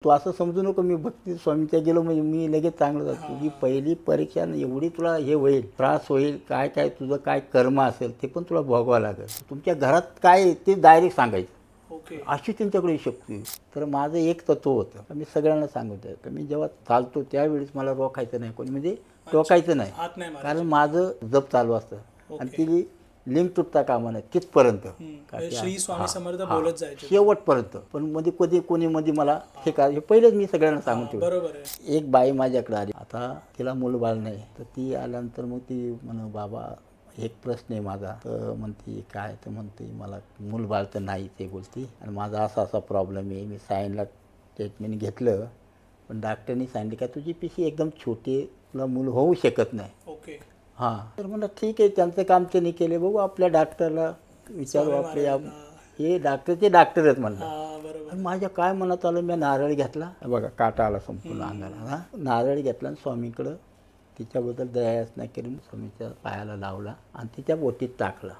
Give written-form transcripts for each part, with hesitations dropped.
तू असं समजू नको मी भक्ती स्वामीच्या गेलो म्हणजे मी लगेच चांगलं जातो. तुझी पहिली परीक्षा एवढी तुला हे होईल, त्रास होईल, काय काय तुझं काय कर्म असेल ते पण तुला भोगावं लागेल. तुमच्या घरात काय आहे ते डायरेक्ट सांगायचं. ओके. अशी त्यांच्याकडे शक्ती. तर माझं एक तत्व होतं, मी सगळ्यांना सांगतो की मी जेव्हा चालतो त्यावेळेस मला रोखायचं नाही कोणी, म्हणजे टोकायचं नाही, हात नाही मारायचे. कारण माझं जप चालू असतं आणि ती लिंक तुटता कामा नये तिथपर्यंत, श्री स्वामी समर्थ बोलत जायचे शेवटपर्यंत. पण मध्ये कधी कोणी मध्ये मला हे काय हे पहिलेच मी सगळ्यांना सांगून ठेवलं. बरोबर आहे. एक बाई माझ्याकडे आली, आता तिला मूलबाळ नाही, तर ती आल्यानंतर मग ती म्हण बाबा एक प्रश्न आहे माझा. तर म्हणते काय, तर म्हणते मला मूलबाळ तर नाही ते बोलती, आणि माझा असा असा प्रॉब्लेम आहे. मी सायनला ट्रीटमेंट घेतलं, पण डॉक्टरनी सांगितलं का तुझी पिशी एकदम छोटी, तुला मूल होऊ शकत नाही. ओके. हां, तर म्हणलं ठीक आहे, त्यांचं काम त्यांनी केले, बघू आपल्या डॉक्टरला विचारू. आपले हे डॉक्टरचे डॉक्टर आहेत म्हणलं. बरोबर. आणि माझ्या काय मनात आलं, मी नारळ घेतला, बघा काटा आला संपूर्ण अंगाला. हां, नारळ घेतला आणि स्वामीकडं तिच्याबद्दल दयायाचना करून स्वामीच्या पायाला लावला आणि तिच्या बोटीत टाकला.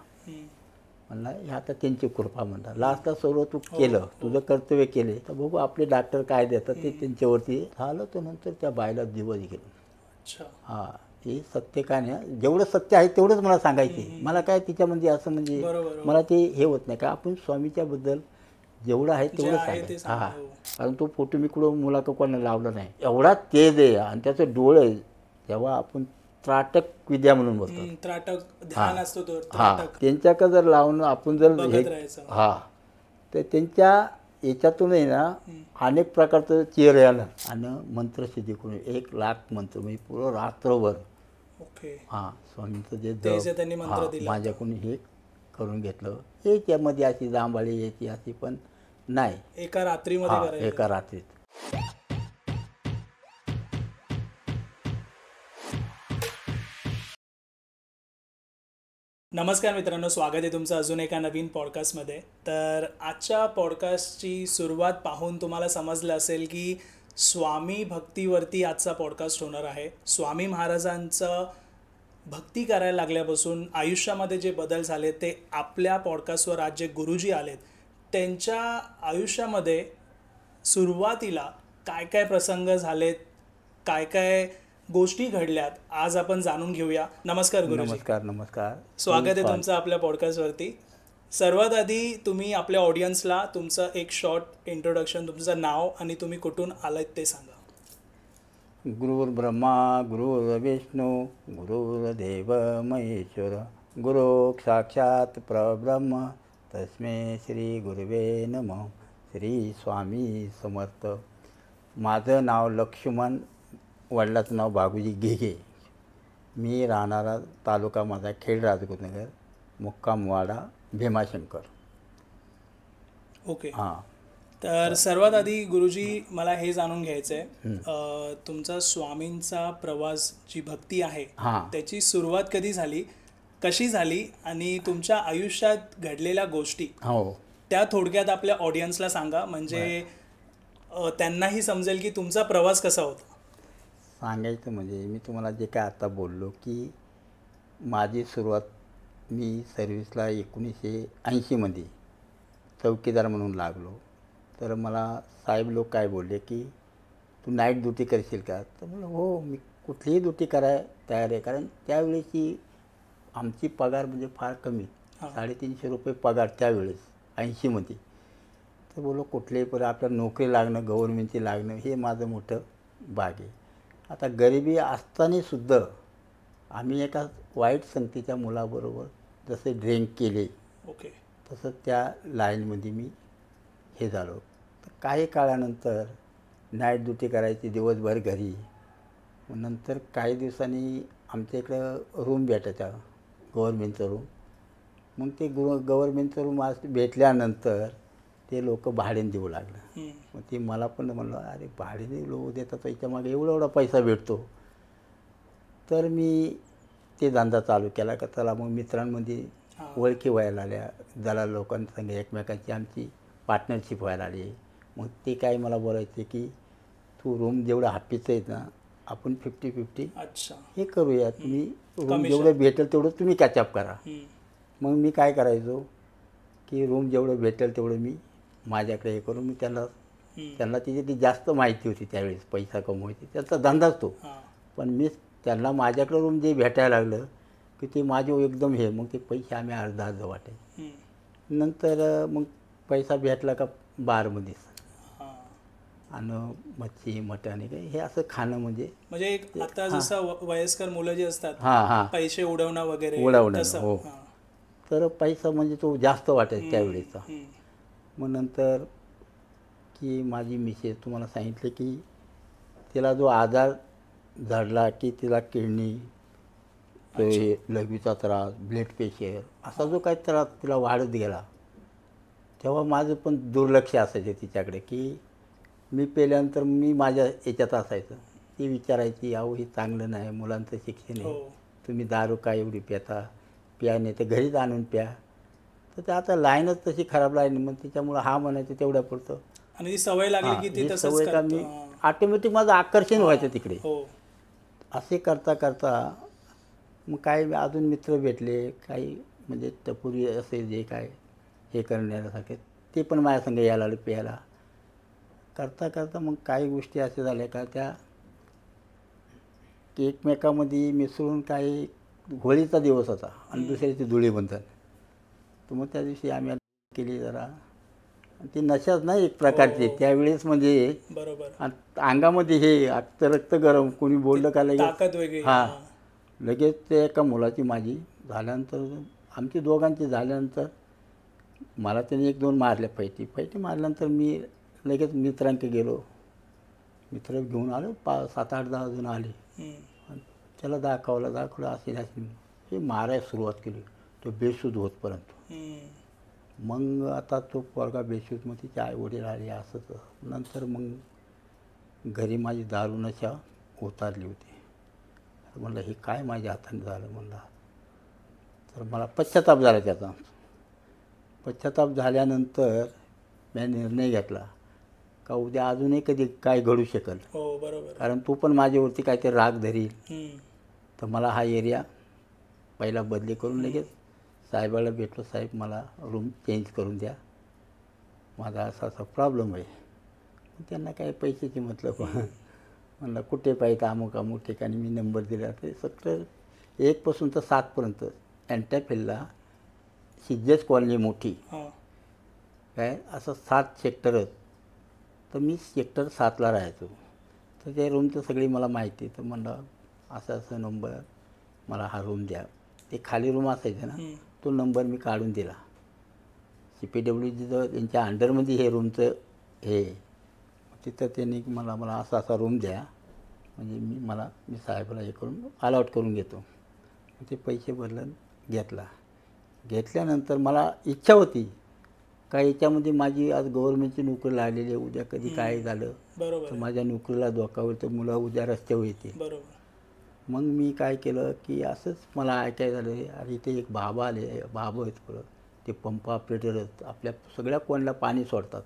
म्हणला हे आता त्यांची कृपा म्हणतात. लास्टला सर्व तू केलं, तुझं कर्तव्य केले, तर बघू आपले डॉक्टर काय देतात ते त्यांच्यावरती झालं. तर नंतर त्या बाईला दिवस गेलो. अच्छा. हां, हे सत्य काय नाही, जेवढं सत्य आहे तेवढंच मला सांगायचे. मला काय तिच्यामध्ये असं म्हणजे मला ते हे होत नाही का, आपण स्वामीच्याबद्दल जेवढं आहे तेवढं सांगायचं. हां, कारण तो फोटो मी कुठं मुलाकडं कोणाला लावला नाही. एवढा तेज आहे आणि त्याचं डोळं आहे, तेव्हा आपण त्राटक विद्या म्हणून बोलतो. त्राटक ध्यान असतो तो. हां, त्यांच्याकडे जर लावून आपण जर हे, हां, तर त्यांच्या याच्यातूनही ना अनेक प्रकारचं चेहरे आलं आणि मंत्रसिद्धी करून 1,00,000 मंत्र म्हणजे पुरं रात्रभर. ओके. हां, स्वामींचं जे त्यांनी मंत्र दिला माझ्याकडून हे करून घेतलं. हे त्यामध्ये अशी जांभळी याची अशी पण नाही, एका रात्रीमध्ये करायचं. एका रात्रीत. नमस्कार मित्रांनो, स्वागत आहे तुमचं अजून एका नवीन पॉडकास्टमध्ये. तर आजच्या पॉडकास्टची सुरुवात पाहून तुम्हाला समजलं असेल की स्वामी भक्तीवरती आजचा पॉडकास्ट होणार आहे. स्वामी महाराजांचं भक्ती करायला लागल्यापासून आयुष्यामध्ये जे बदल झाले ते आपल्या पॉडकास्टवर आज जे गुरुजी आलेत त्यांच्या आयुष्यामध्ये सुरुवातीला काय काय प्रसंग झालेत, काय काय गोष्टी घडल्यात, आज आपण जाणून घेऊया. नमस्कार गुरुजी. नमस्कार. नमस्कार, स्वागत आहे तुमचं आपल्या पॉडकास्टवरती. सर्वात आधी तुम्ही आपल्या ऑडियन्सला तुमचं एक शॉर्ट इंट्रोडक्शन, तुमचं नाव आणि तुम्ही कुठून आलात ते सांगा. गुरुर्ब्रह्मा गुरुर्विष्णू गुरुर्देव महेश्वर, गुरु साक्षात परब्रह्म तस्मै श्री गुरुवे नमः. श्री स्वामी समर्थ. माझं नाव लक्ष्मण, वडिलाचं नाव बाबूजी घेघे. मी राहणारा तालुका माझा खेड राजगुरुनगर, मुक्काम वाडा भीमाशंकर. ओके. हां, तर सर्वात आधी गुरुजी मला हे जाणून घ्यायचं आहे, तुमचा स्वामींचा प्रवास, जी भक्ती आहे त्याची सुरुवात कधी झाली, कशी झाली, आणि तुमच्या आयुष्यात घडलेल्या गोष्टी त्या थोडक्यात आपल्या ऑडियन्सला सांगा, म्हणजे त्यांनाही समजेल की तुमचा प्रवास कसा होता. सांगायचं म्हणजे मी तुम्हाला जे काय आता बोललो की माझी सुरुवात, मी सर्व्हिसला 1980मध्ये चौकीदार म्हणून लागलो. तर मला साहेब लोक काय बोलले की तू नाईट ड्युटी करशील का. तर म्हणलं हो, मी कुठलीही ड्युटी करायला तयार आहे, कारण त्यावेळेची आमची पगार म्हणजे फार कमी, 350 रुपये पगार त्यावेळेस 80मध्ये. तर बोललो कुठल्याही पण आपल्याला नोकरी लागणं, गव्हर्नमेंटची लागणं हे माझं मोठं भाग आहे. आता गरिबी असतानासुद्धा आम्ही एका वाईट संगतीच्या मुलाबरोबर जसे ड्रिंक केले, ओके, तसं त्या लाईनमध्ये मी हे झालो. तर काही काळानंतर नाईट ड्युटी करायची, दिवसभर घरी. मग नंतर काही दिवसांनी आमच्या इकडं रूम भेटायचा, गव्हर्नमेंटचं रूम. मग ते गव्हर्नमेंटचं रूम भेटल्यानंतर ते लोक भाड्याने देऊ लागलं. मग ते मला पण म्हणलं अरे भाड्याने लोक देतात, याच्यामागे एवढा पैसा भेटतो. तर मी ते धंदा चालू केला का त्याला मग मित्रांमध्ये ओळखी व्हायला आल्या, दलाल लोकांसंग एकमेकांची आमची पार्टनरशिप व्हायला आली. मग ते काय मला बोलायचे की तू रूम जेवढं हप्पीचं आहेत ना, आपण 50-50 हे करूया, तुम्ही रूम जेवढं भेटेल तेवढं तुम्ही कॅचअप करा. मग मी काय करायचो की रूम जेवढं भेटेल तेवढं मी माझ्याकडे हे करून मी त्याला त्यांना तिची जास्त माहिती होती त्यावेळेस पैसा कमवायची, त्यांचा धंदाच तो. हां. पण मी त्यांना माझ्याकडे रूम जे भेटायला लागलं की ते माझे एकदम हे, मग ते पैसे आम्ही अर्धा अर्धा वाटे. हं. नंतर मग पैसा भेटला का बारमध्येच हां. आणि मच्छी मटण हे असं खाणं म्हणजे म्हणजे एक आता जसं वयस्कर मुलं जी असतात हां हां पैसे उडवणं वगैरे उडवणं, तसं. हो. हां. तर पैसा म्हणजे तो जास्त वाटायचा त्यावेळेचा. हं. मग नंतर की माझी मिसेस तुम्हाला सांगितलं की तिला जो आजार झाडला की तिला किडनी, तो हे लघवीचा त्रास, ब्लड प्रेशर असा जो काही त्रास तिला वाढत गेला, तेव्हा माझं पण दुर्लक्ष असायचं तिच्याकडे की मी पेल्यानंतर मी माझ्या याच्यात असायचं. ती विचारायची, अहो हे चांगलं नाही, मुलांचं शिक्षण आहे, हो. तुम्ही दारू काय एवढी प्याता, प्या नाही तर घरीच आणून प्या. तर ते आता लाईनच तशी खराब लाईन, मग त्याच्यामुळं हा म्हणायचं तेवढ्या पुरतं. आणि ती सवय लागली की ती ही तसंच सवय का करतो. मी हां. ऑटोमॅटिक माझं आकर्षण व्हायचं तिकडे. हो. असे करता करता मग काही अजून मित्र भेटले, काही म्हणजे टपुरी असे जे काय हे करण्यासारखे, ते पण माझ्या संग यायला लागले प्यायला. करता करता मग काही गोष्टी अशा झाल्या का त्या एकमेकामध्ये मिसळून, काही होळीचा दिवस होता आणि दुसऱ्या दिवशी धुळीवंदन. तर मग त्या दिवशी आम्ही केली जरा, आणि ती नशाच नाही एक प्रकारची त्यावेळेस, म्हणजे बरोबर. अंगामध्ये हे रक्त गरम, कोणी बोललं का लगेच ताकद वेगळी. हां, लगेच ते एका मुलाची माझी झाल्यानंतर, आमची दोघांची झाल्यानंतर मला त्याने 1-2 मारल्या फाईटी मारल्यानंतर मी लगेच मित्रांकडे गेलो, मित्र घेऊन आलो, 7-8-10 जण आले. हं. आणि त्याला दाखवलं असे हे मारायला सुरुवात केली, तो बेशुद्ध होतपर्यंत. हं. मग आता तो पोरगा बेशुद्ध, मग तिचे आईवडील आले असंच. नंतर मग घरी माझी दारू नशा उतारली होती. म्हणलं हे काय माझ्या हाताने झालं म्हणलं. तर मला पश्चाताप झाला त्याचा. पश्चाताप झाल्यानंतर मी निर्णय घेतला का उद्या अजूनही कधी काय घडू शकेल, हो बरोबर. कारण तो पण माझ्यावरती काहीतरी राग धरील. हं. तर मला हा एरिया पहिला बदली करून लगेच साहेबाला भेटलो, साहेब मला रूम चेंज करून द्या, माझा असा असा प्रॉब्लेम आहे. त्यांना काय पैशाची मतलब, म्हणलं कुठे पाहिजे, अमुक अमुक ठिकाणी मी नंबर दिला. ते सेक्टर 1 पासून तर 7 पर्यंत अँटॅफिलला सिद्धेश कॉलनी मोठी हां. काय असं 7 सेक्टर आहेत. तर मी सेक्टर 7ला राहायचो. तर त्या रूमचं सगळी मला माहिती. तर म्हणलं असं असं नंबर, मला हा रूम द्या. ते खाली रूम असायचे ना, तो नंबर मी काढून दिला. CPWGचं त्यांच्या अंडरमध्ये हे रूमचं हे, तिथं त्यांनी मला असा असा रूम द्या, म्हणजे मी साहेबाला हे करून अलॉट करून घेतो. ते पैसे भरलं, घेतल्यानंतर मला इच्छा होती का याच्यामध्ये माझी आज गव्हर्नमेंटची नोकरी लागलेली आहे, उद्या कधी काय झालं बरोबर तर माझ्या नोकरीला धोका होईल, तर मुलं उद्या रस्त्यावर येतील. बरोबर. मग मी काय केलं की असंच मला ऐकायला झालं, अरे इथे एक बाबा आले, बाबा आहेत पुढं, ते पंप ऑपरेटर आहेत, आपल्या सगळ्या कोणला पाणी सोडतात.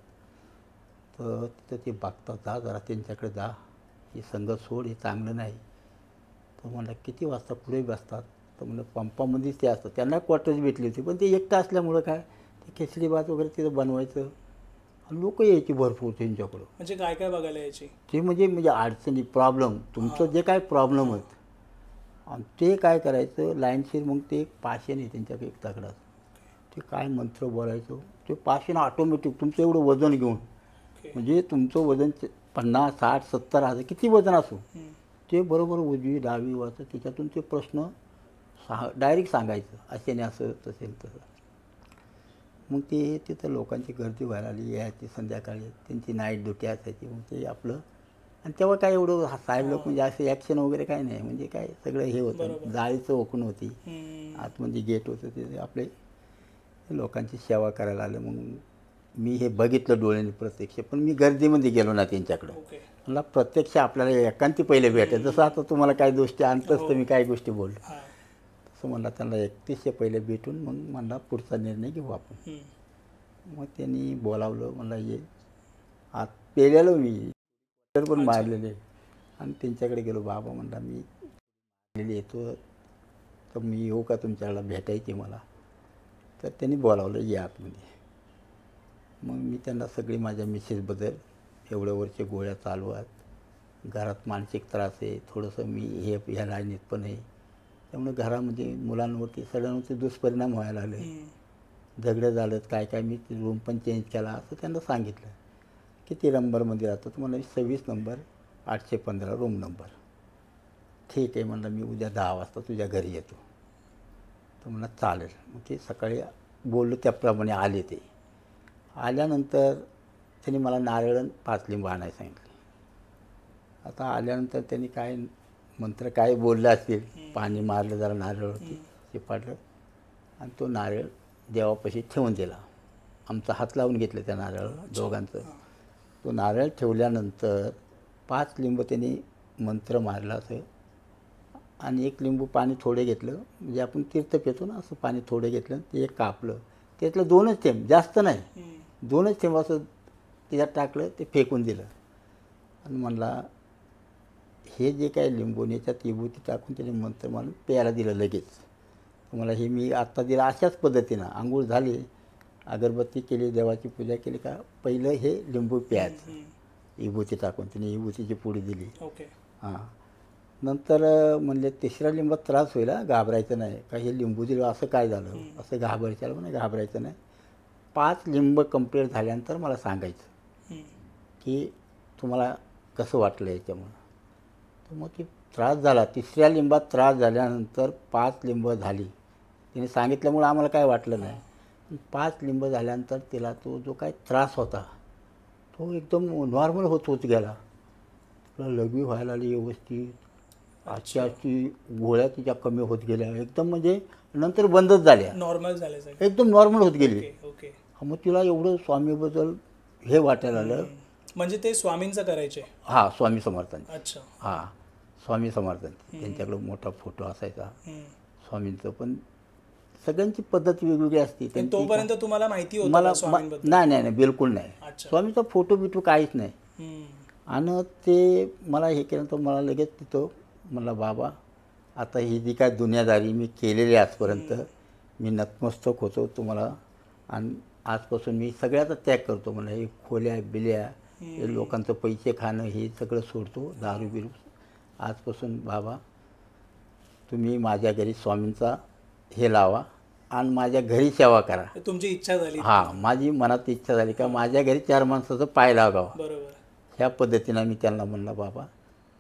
तर तिथं ते बघतात, जा जरा त्यांच्याकडे जा, हे संगत सोड, हे चांगलं नाही. तर म्हणलं किती वाजता पुढे बसतात, तर म्हणलं पंपामध्येच ते असतात. त्यांना क्वार्टर्स भेटली होती, पण ते एकटं असल्यामुळं काय ते खिचडी भात वगैरे तिथं बनवायचं आणि लोक यायची भरपूर त्यांच्याकडं. म्हणजे काय काय बघायला यायची? ते म्हणजे अडचणी, प्रॉब्लेम, तुमचं जे काय प्रॉब्लेम आहेत आणि ते काय करायचं लाईनशीर. मग ते एक पाषाण आहे त्यांच्याकडे एक दगडात, ते काय मंत्र बोलायचं, ते पाषाण ऑटोमॅटिक तुमचं एवढं वजन घेऊन, म्हणजे तुमचं वजन 50, 60, 70 हजार किती वजन असो, ते बरोबर उजवी डावी वाचत त्याच्यातून ते प्रश्न डायरेक्ट सांगायचं, असे नाही असं तसेल तसं. मग ते तिथं लोकांची गर्दी व्हायला आली, यायची संध्याकाळी, त्यांची नाईट ड्युटी असायची. मग ते आपलं, आणि तेव्हा काय एवढं साहेब लोक म्हणजे असं ॲक्शन वगैरे काय नाही, म्हणजे काय सगळं हे होतं, जाळीचं ओकून होती, आतमध्ये गेट होतं, ते आपले लोकांची सेवा करायला आलं. मग मी हे बघितलं डोळ्याने प्रत्यक्ष, पण मी गर्दीमध्ये गेलो ना त्यांच्याकडं. मला प्रत्यक्ष आपल्याला एकांती पहिले भेटायचं, जसं आता तुम्हाला काही गोष्टी आणतंच तर मी काही गोष्टी बोललो तसं. म्हणला त्यांना 31 पहिले भेटून मग म्हणला पुढचा निर्णय घेऊ आपण. मग त्यांनी बोलावलं, म्हणला ये आत. पेलेलो मी तर पण मारलेले, आणि त्यांच्याकडे गेलो. बाबा म्हणला मी येतो, तर मी येऊ का तुमच्याकडे भेटायची मला. तर त्यांनी बोलावलं ये आतमध्ये. मग मी त्यांना सगळी माझ्या मिसेसबद्दल एवढं वर्ष गोळ्या चालू आहेत, घरात मानसिक त्रास आहे, थोडंसं मी ह्या लाईनीत पण आहे, त्यामुळे घरामध्ये मुलांवरती सगळ्यांवरती दुष्परिणाम व्हायला लागले. झगडं झालं, काय काय मी रूम पण चेंज केला असं त्यांना सांगितलं. किती नंबरमध्ये राहतो? तर मला 26 नंबर 815 रूम नंबर. ठीक आहे म्हणलं, मी उद्या 10 वाजता तुझ्या घरी येतो. तर म्हणलं चालेल. मग ते सकाळी बोललो त्याप्रमाणे आले. ते आल्यानंतर त्यांनी मला नारळ 5 लिंबू आणायला सांगितले. आता आल्यानंतर त्यांनी काय मंत्र काय बोललं असतील, पाणी मारलं, जरा नारळवरती ते पाडलं आणि तो नारळ देवापाशी ठेवून दिला. आमचा हात लावून घेतलं त्या नारळाला दोघांचं. तो नारळ ठेवल्यानंतर 5 लिंबू त्यांनी मंत्र मारला असं आणि 1 लिंबू पाणी थोडे घेतलं, म्हणजे आपण तीर्थ पितो ना असं पाणी थोडं घेतलं, ते एक कापलं, त्यातलं 2च थेंब, जास्त नाही, 2च थेंब असं त्याच्यात टाकलं, ते फेकून दिलं आणि म्हणला हे जे काय लिंबू याच्यात विभूती टाकून त्याने मंत्र मारून प्यायला दिलं लगेच. मला हे मी आत्ता दिलं अशाच पद्धतीनं आंघोळ झाली, अगरबत्ती केली, देवाची पूजा केली का पहिलं हे लिंबू प्यायचं विभूती टाकून. त्याने विभूतीची पुडी दिली. हां. नंतर म्हणले 3ऱ्या लिंबात त्रास होईल, घाबरायचं नाही, का हे लिंबू दिलं असं काय झालं असं घाबरायचं नाही, घाबरायचं नाही. 5 लिंब कंप्लीट झाल्यानंतर मला सांगायचं की तुम्हाला कसं वाटलं याच्यामुळं. तर मग ती त्रास झाला, 3ऱ्या लिंबात त्रास झाल्यानंतर 5 लिंब झाली. तिने सांगितल्यामुळं आम्हाला काय वाटलं नाही. 5 लिंब झाल्यानंतर तिला तो जो काय त्रास होता तो एकदम नॉर्मल होत गेला. तिला लघवी व्हायला आली व्यवस्थित, आजची गोळ्या तिच्या कमी होत गेल्या एकदम, म्हणजे नंतर बंदच झाल्या, नॉर्मल झाले, एकदम नॉर्मल होत गेली. ओके. मग तिला एवढं स्वामीबद्दल हे वाटायला आलं. म्हणजे ते स्वामींचं करायचे? हां, स्वामी समर्थांचे. अच्छा. हां, स्वामी समर्थांचे. त्यांच्याकडे मोठा फोटो असायचा स्वामींचं. पण सगळ्यांची पद्धत वेगवेगळी असते. तोपर्यंत तुम्हाला माहिती होतं मला स्वामींबद्दल? नाही, बिलकुल नाही. स्वामीचा फोटो बिटो काहीच नाही. आणि ते मला हे केल्यानंतर मला लगेच तिथं म्हणलं बाबा आता ही जी काय दुनियादारी मी केलेली आजपर्यंत, मी नतमस्तक होतो तुम्हाला आणि आजपासून मी सगळ्याचा त्याग करतो. मला हे खोल्या बिल्या हे लोकांचं पैसे खाणं हे सगळं सोडतो, दारू बिरू. आजपासून बाबा तुम्ही माझ्या घरी स्वामींचा हे लावा आणि माझ्या घरी सेवा करा. तुमची इच्छा झाली? हां, माझी मनात इच्छा झाली का माझ्या घरी 4 माणसाचं पाय लागावा. बरोबर. ह्या पद्धतीनं मी त्यांना म्हणलं बाबा.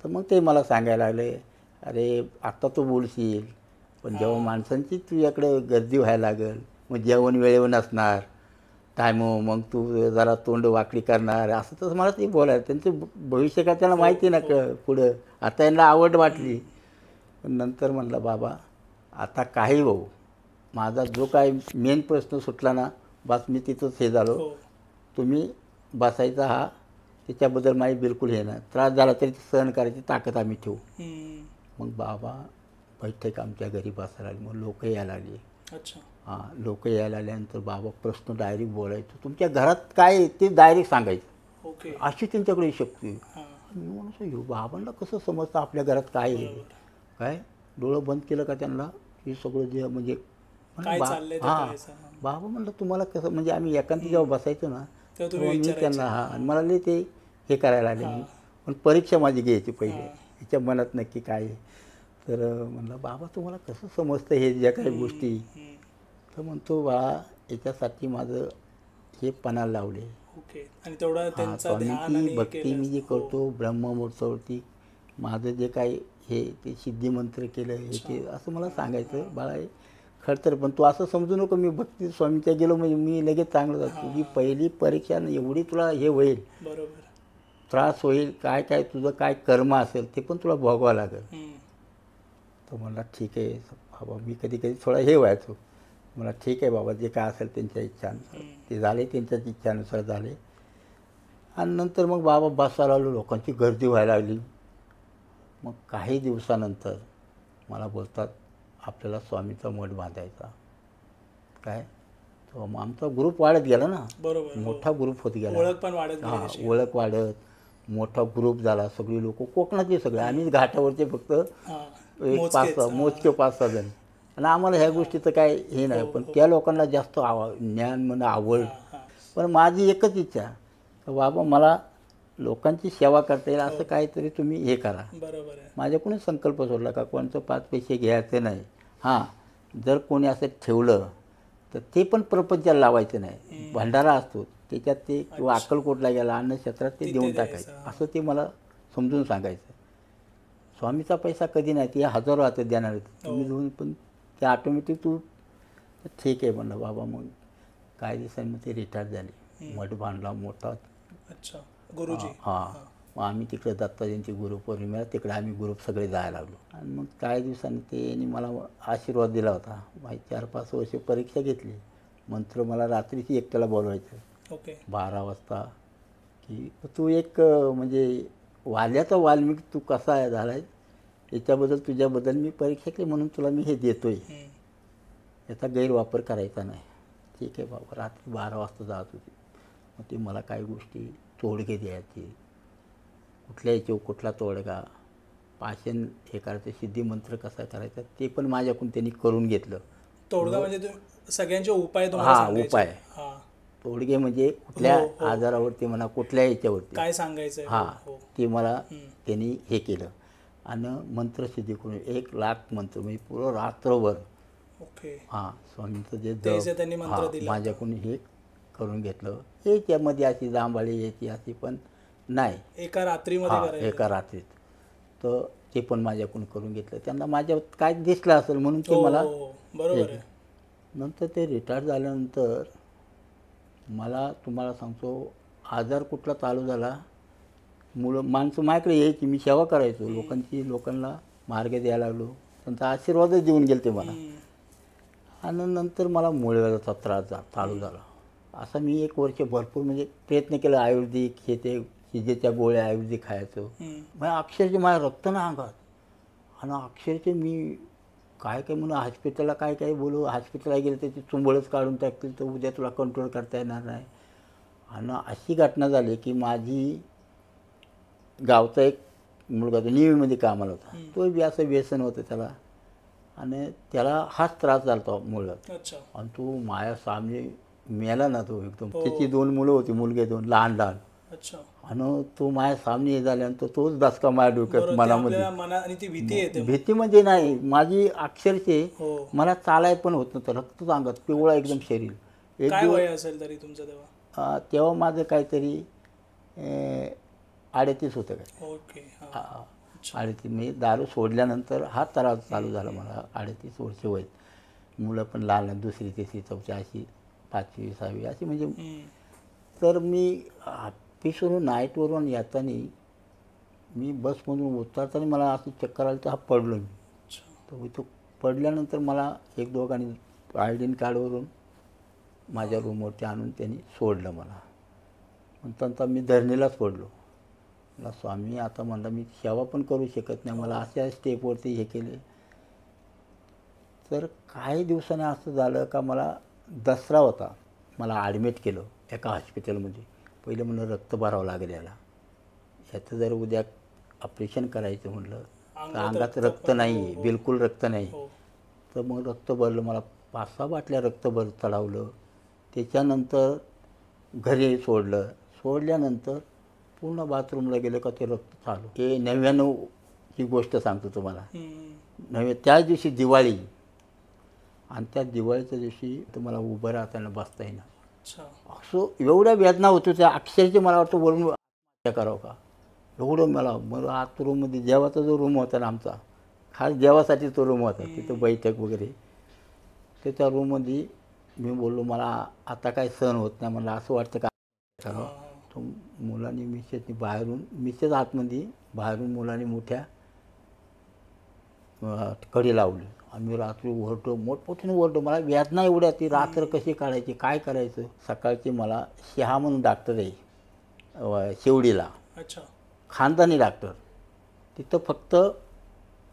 तर मग ते मला सांगायला लागले, अरे आत्ता तू बोलशील पण जेव्हा माणसांची तुझ्याकडे गर्दी व्हायला लागेल, मग जेवण वेळेवर नसणार, टायम, मग तू जरा तोंड वाकडी करणार, असं तसं मला ते बोलायला. त्यांचं भविष्य का त्यांना माहिती ना पुढं. आता यांना आवड वाटली. पण नंतर म्हणलं बाबा आता काही भाऊ, माझा जो काय मेन प्रश्न सुटला ना, बस मी तिथंच हे झालो. तुम्ही बसायचा हा त्याच्याबद्दल माझी बिलकुल हे नाही, त्रास झाला तरी सहन करायची ताकद आम्ही ठेवू. मग बाबा बैठक आमच्या घरी बसायला लागली. मग लोक यायला लागली. अच्छा. हां, लोक यायला आल्यानंतर बाबा प्रश्न डायरेक्ट बोलायचं, तुमच्या घरात काय आहे ते डायरेक्ट सांगायचं. ओके. अशी त्यांच्याकडे शक्ती. मी म्हणतो बाबांना कसं समजतं आपल्या घरात काय आहे, काय डोळं बंद केलं का त्यांना हे सगळं जे म्हणजे हां. बाबा म्हणलं तुम्हाला कसं, म्हणजे आम्ही एकांती जेव्हा बसायचो ना तेव्हा मी त्यांना हां, आणि मला लई ते हे करायला आले. मी पण परीक्षा माझी घ्यायची पहिले, हिच्या मनात नक्की काय आहे. तर म्हणलं बाबा तुम्हाला कसं समजतं हे ज्या काही गोष्टी. तर म्हणतो बाळा याच्यासाठी माझं हे पणाला लावले. ओके. आणि तेवढा त्यांचा स्वामींची भक्ती मी जी करतो ब्रह्ममुहूर्तावरती, माझं जे काही हे ते सिद्धिमंत्र केलं हे ते असं मला सांगायचं. बाळा खरं तर पण तू असं समजू नको मी भक्ती स्वामीच्या गेलो म्हणजे मी लगेच चांगलं जातो. तुझी पहिली परीक्षा एवढी तुला हे होईल, बरोबर, त्रास होईल, काय काय तुझं काय कर्म असेल ते पण तुला भोगावं लागेल. तर मला ठीक आहे बाबा. मी कधी कधी थोडा हे व्हायचो. मला ठीक आहे बाबा, जे काय असेल त्यांच्या इच्छानुसार ते झाले, त्यांच्याच इच्छानुसार झाले. आणि नंतर मग बाबा बसायला आलो, लोकांची गर्दी व्हायला लागली. मग काही दिवसानंतर मला बोलतात आपल्याला स्वामीचा मठ बांधायचा. काय तो मग आमचा ग्रुप वाढत गेला ना. बरोबर. मोठा ग्रुप होत गेला. ओळख पण वाढत. हां, ओळख वाढत मोठा ग्रुप झाला. सगळी लोक कोकणातले सगळे, आम्ही घाटावरचे फक्त एक 5-6 मोजके 5-6 जण. आणि आम्हाला ह्या गोष्टीचं काय हे नाही. पण त्या लोकांना जास्त ज्ञान म्हणा आवड. पण माझी एकच इच्छा बाबा मला लोकांची सेवा करता येईल असं काहीतरी तुम्ही हे करा. बरोबर आहे. माझ्याकडून संकल्प सोडला का कोणतं 5 पैसे घ्यायचे नाही. हां, जर कोणी असं ठेवलं तर ते पण प्रपंचाला लावायचं नाही. भंडारा असतो त्याच्यात ते किंवा अक्कलकोटला गेला अन्नक्षेत्रात ते देऊन टाकायचं असं ते मला समजून सांगायचं. स्वामीचा पैसा कधी नाही, ते हजारो हातात देणार आहेत तुम्ही देऊन, पण ते ऑटोमॅटिक तू ठीक आहे म्हणलं बाबा. मग काही दिवसांनी मग ते रिटायर झाले. मठ बांधला मोठा. अच्छा, गुरुजी. हां, मग आम्ही तिकडे दत्ताजींची गुरुपौर्णिमेला तिकडे आम्ही ग्रुप सगळे जायला लागलो. आणि मग काही दिवसांनी त्यांनी मला आशीर्वाद दिला होता. माझी 4-5 वर्ष परीक्षा घेतली. मंत्र मला रात्रीची एकट्याला बोलवायचं. ओके. 12 वाजता की तू एक म्हणजे वाल्याचा वाल्मिक तू कसा आहे झाला आहे याच्याबद्दल तुझ्याबद्दल मी परीक्षा केली म्हणून तुला मी हे देतो आहे. याचा गैरवापर करायचा नाही. ठीक आहे बाबा. रात्री 12 वाजता जात होती. मग ते मला काही गोष्टी तोडगे द्यायचे. कुठल्या याच्यावर कुठला तोडगा, पाषाण हे करायचं, सिद्धिमंत्र कसा करायचा ते पण माझ्याकडून त्यांनी करून घेतलं. तोडगा म्हणजे सगळ्यांचे उपाय तुम्हाला हां, सांगायचे. उपाय. हां. तोडगे म्हणजे कुठल्या आजारावरती म्हणा, कुठल्या याच्यावरती काय सांगायचं. हां, ते मला त्यांनी हे केलं. आणि मंत्रसिद्धी करून 1,00,000 मंत्र म्हणजे पुरं रात्रभर. ओके. हां, स्वामींचं जे ते जे त्यांनी मंत्र दिलं माझ्याकडून हे करून घेतलं. हे त्यामध्ये अशी जांभाळी याची अशी पण नाही, एका रात्रीमध्ये हां, करायचं. एका रात्रीत. तर ते पण माझ्याकडून करून घेतलं. त्यांना माझ्यात काय दिसलं असेल म्हणून ते मला बरोबर आहे. नंतर ते रिटायर झाल्यानंतर मला तुम्हाला सांगतो आजार कुठला चालू झाला. माणसं माझ्याकडे यायची, मी सेवा करायचो लोकांना मार्ग द्यायला लागलो. त्यांचा आशीर्वादच देऊन गेले ते मला. आणि नंतर मला मुळव्याधाचा त्रास चालू झाला. असा मी 1 वर्ष भरपूर म्हणजे प्रयत्न केला. आयुर्वेदिक हे ते शिजेच्या गोळ्या आयुर्वेदिक खायचो. मग अक्षरशः माझं रक्त ना अंगात. आणि अक्षरशः मी काय म्हणून हॉस्पिटलला काय बोलू. हॉस्पिटलला गेलं तर ते चुंबळच काढून टाकतील तर उद्या तुला कंट्रोल करता येणार नाही. आणि अशी घटना झाली की माझी गावचा एक मुलगा तो नेव्हीमध्ये कामाला होता. तो बी असं व्यसन होतं त्याला आणि त्याला हाच त्रास झाला होता मुळव्याध. अच्छा. आणि तो माझ्या सामने मेला ना तो एकदम. त्याची 2 मुलं होती, मुलगे 2 लहान. अच्छा. आणि तो माझ्या सामने हे झाल्यानंतर तोच दसका माझ्या डोक्यात मनामध्ये. आणि ती भीती येते. भीती म्हणजे नाही, माझी अक्षरशः मला चालाय पण होत नव्हतं. रक्त सांगत पिवळा एकदम शरीर. काय वय असेल तरी तुमचं तेव्हा? तेव्हा माझं काहीतरी 38 होतं काय. ओके. 38 मी दारू सोडल्यानंतर हा त्रास चालू झाला मला. 38 वर्ष वय. मुलं पण लहान, 2री 3री 4थी अशी 5वी 6वी अशी म्हणजे. तर मी ऑफिसवरून नाईटवरून येताना मी बसमधून उतरताना मला असं चक्कर आलं तर पडलो मी. तर इथं पडल्यानंतर मला 1-2 आयडेंट कार्डवरून माझ्या रूमवरती आणून त्यांनी सोडलं मला. नंतर मी धरणीलाच पडलो. मला स्वामी आता म्हणलं मी सेवा पण करू शकत नाही, मला अशा स्टेपवरती हे केले. तर काही दिवसांनी असं झालं का मला दसरा होता, मला ॲडमिट केलं एका हॉस्पिटलमध्ये. पहिलं म्हणलं रक्त भरावं लागेल याचं जर उद्या ऑपरेशन करायचं म्हटलं तर अंगात रक्त नाही आहे, बिलकुल रक्त नाही. तर मग रक्त भरलं, मला 5-6 बाटल्या रक्त चढावलं. त्याच्यानंतर घरी सोडल्यानंतर पूर्ण बाथरूमला गेलं का ते रक्त चालू. हे 99ची गोष्ट सांगतो तुम्हाला. त्याच दिवशी दिवाळी. आणि त्या दिवाळीच्या दिवशी तुम्हाला उभं राहताना बसता येईना. असं एवढ्या वेदना होतो त्या अक्षरशः मला वाटतं बोलून करावं का एवढं. मला आत रूममध्ये जेवाचा जो रूम होता ना आमचा, खास जेवासाठी तो रूम होता, तिथं बैठक वगैरे. तर त्या रूममध्ये मी बोललो मला आता काय सहन होत नाही. मला असं वाटतं का करावं. तो मुलांनी मिसेसनी बाहेरून, मिसेस आतमध्ये, बाहेरून मुलांनी मोठ्या कडी लावली. आम्ही रात्री ओरडो, मोठमोठ्याने ओरडो. मला वेदना एवढ्या, ती रात्र कशी काढायची, काय करायचं. सकाळची मला शहा म्हणून डॉक्टर आहे शेवडीला. अच्छा. खानदानी डॉक्टर. तिथं फक्त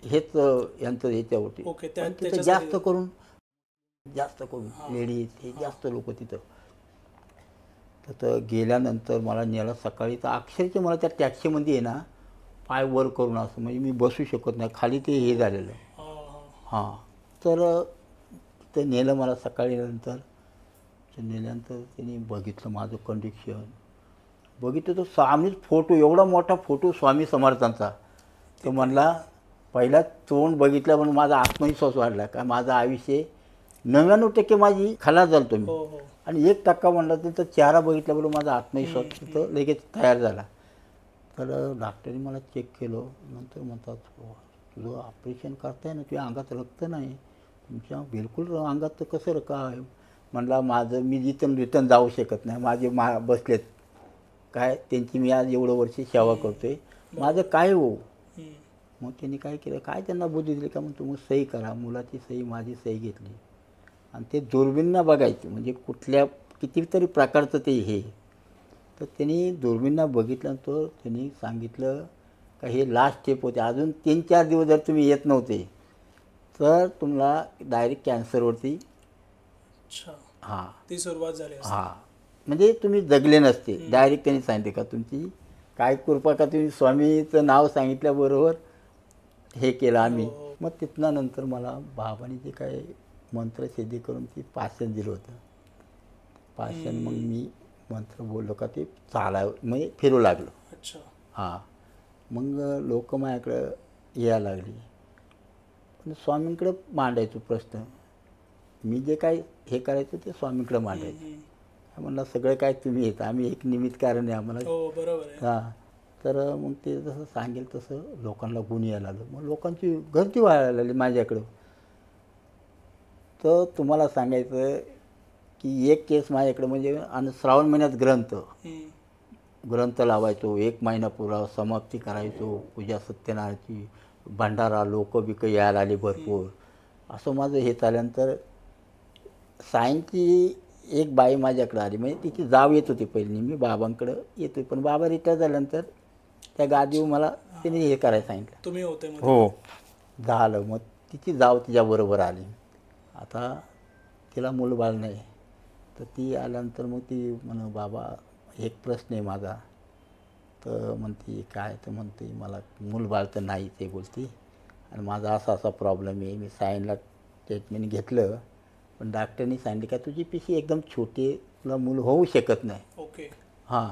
हेच यांचं ह्याच्यावरती. तिथं जास्त करून लेडीज हे जास्त लोक तिथं. तर गेल्यानंतर मला नेलं सकाळी. तर अक्षरशः मला त्या टॅक्सीमध्ये आहे ना पाय वर करून असं, म्हणजे मी बसू शकत नाही, खाली ते हे झालेलं. हां. तर ते नेलं मला सकाळी. नंतर ते नेल्यानंतर त्यांनी बघितलं माझं कंडिशन. बघितलं तर स्वामीच फोटो, एवढा मोठा फोटो स्वामी समर्थांचा. तो म्हणला, पहिला तोंड बघितलं म्हणून माझा आत्मविश्वास वाढला, का माझं आयुष्य 99% माझी खलास झालो हो मी. हो आणि 1% म्हणला तर चेहरा बघितला म्हणून माझा आत्मविश्वास तिथं लगेच तयार झाला. तर डॉक्टरने मला चेक केलं. नंतर म्हणतात, तुझं ऑपरेशन करताय ना, तुझ्या अंगात रक्त नाही, तुमच्या बिलकुल अंगात तर कसं काय. म्हणला, माझं मी रिटर्न जाऊ शकत नाही, माझे बसलेत काय, त्यांची मी आज एवढं वर्ष सेवा करतोय, माझं काय हो. मग त्यांनी काय केलं, काय त्यांना बुद्धी दिली का, मग तुम्ही सही करा. मुलाची सही, माझी सही घेतली आणि ते दुर्बिणनं बघायचे, म्हणजे कुठल्या कितीतरी प्रकारचं ते हे. तर त्यांनी दुर्बिणनं बघितल्यानंतर त्यांनी सांगितलं का हे लास्ट स्टेप होते, अजून 3-4 दिवस जर तुम्ही येत नव्हते तर तुम्हाला डायरेक्ट कॅन्सरवरती. अच्छा, हां ती सुरुवात झाली असते. हां, म्हणजे तुम्ही जगले नसते. डायरेक्ट त्यांनी सांगितले का तुमची काय कृपा, का तुम्ही स्वामीचं नाव सांगितल्याबरोबर हे केलं आम्ही. हो. मग तिथनं नंतर मला बाबांनी जे काय मंत्रसिद्धी करून ती पाषाण दिलं होतं, पाषाण मग मी मंत्र बोललो का ते म्हणजे फिरू लागलो. अच्छा, हां, मग लोक माझ्याकडं यायला लागली. पण स्वामींकडं मांडायचो प्रश्न, मी जे काय हे करायचं ते स्वामींकडं मांडायचं. म्हणलं सगळं काय तुम्ही येतं, आम्ही एक निमित्त कारण आहे आम्हाला. हो बरोबर आहे. हां, तर मग ते जसं सांगेल तसं लोकांना गुण यायला आलं. मग लोकांची गर्दी व्हायला लागली माझ्याकडं. तर तुम्हाला सांगायचं की एक केस माझ्याकडं, म्हणजे आणि श्रावण महिन्यात ग्रंथ लावायचो, 1 महिना पुरा समाप्ती करायचो, पूजा सत्यनारायणची, भंडारा, लोक बिक यायला आले भरपूर. असं माझं हे झाल्यानंतर सायंची एक बाई माझ्याकडं आली, म्हणजे तिची जाव येत होती पहिली, मी बाबांकडं येतो, पण बाबा रिटायर झाल्यानंतर त्या गादीवर मला तिने हे करायला सांगितलं. तुम्ही होते मध्ये? हो, झालं. मग तिची जाव तिच्याबरोबर आली. आता तिला मूलबाळ नाही, तर ती आल्यानंतर मग ती म्हण, बाबा एक प्रश्न आहे माझा. तर म्हणते काय, तर म्हणते मला मूलबाळ तर नाही ते बोलती, आणि माझा असा असा प्रॉब्लेम आहे. मी सायनला ट्रीटमेंट घेतलं, पण डॉक्टरनी सांगितलं का तुझी पिशी एकदम छोटी आहे, तुला मूल होऊ शकत नाही. ओके. हां,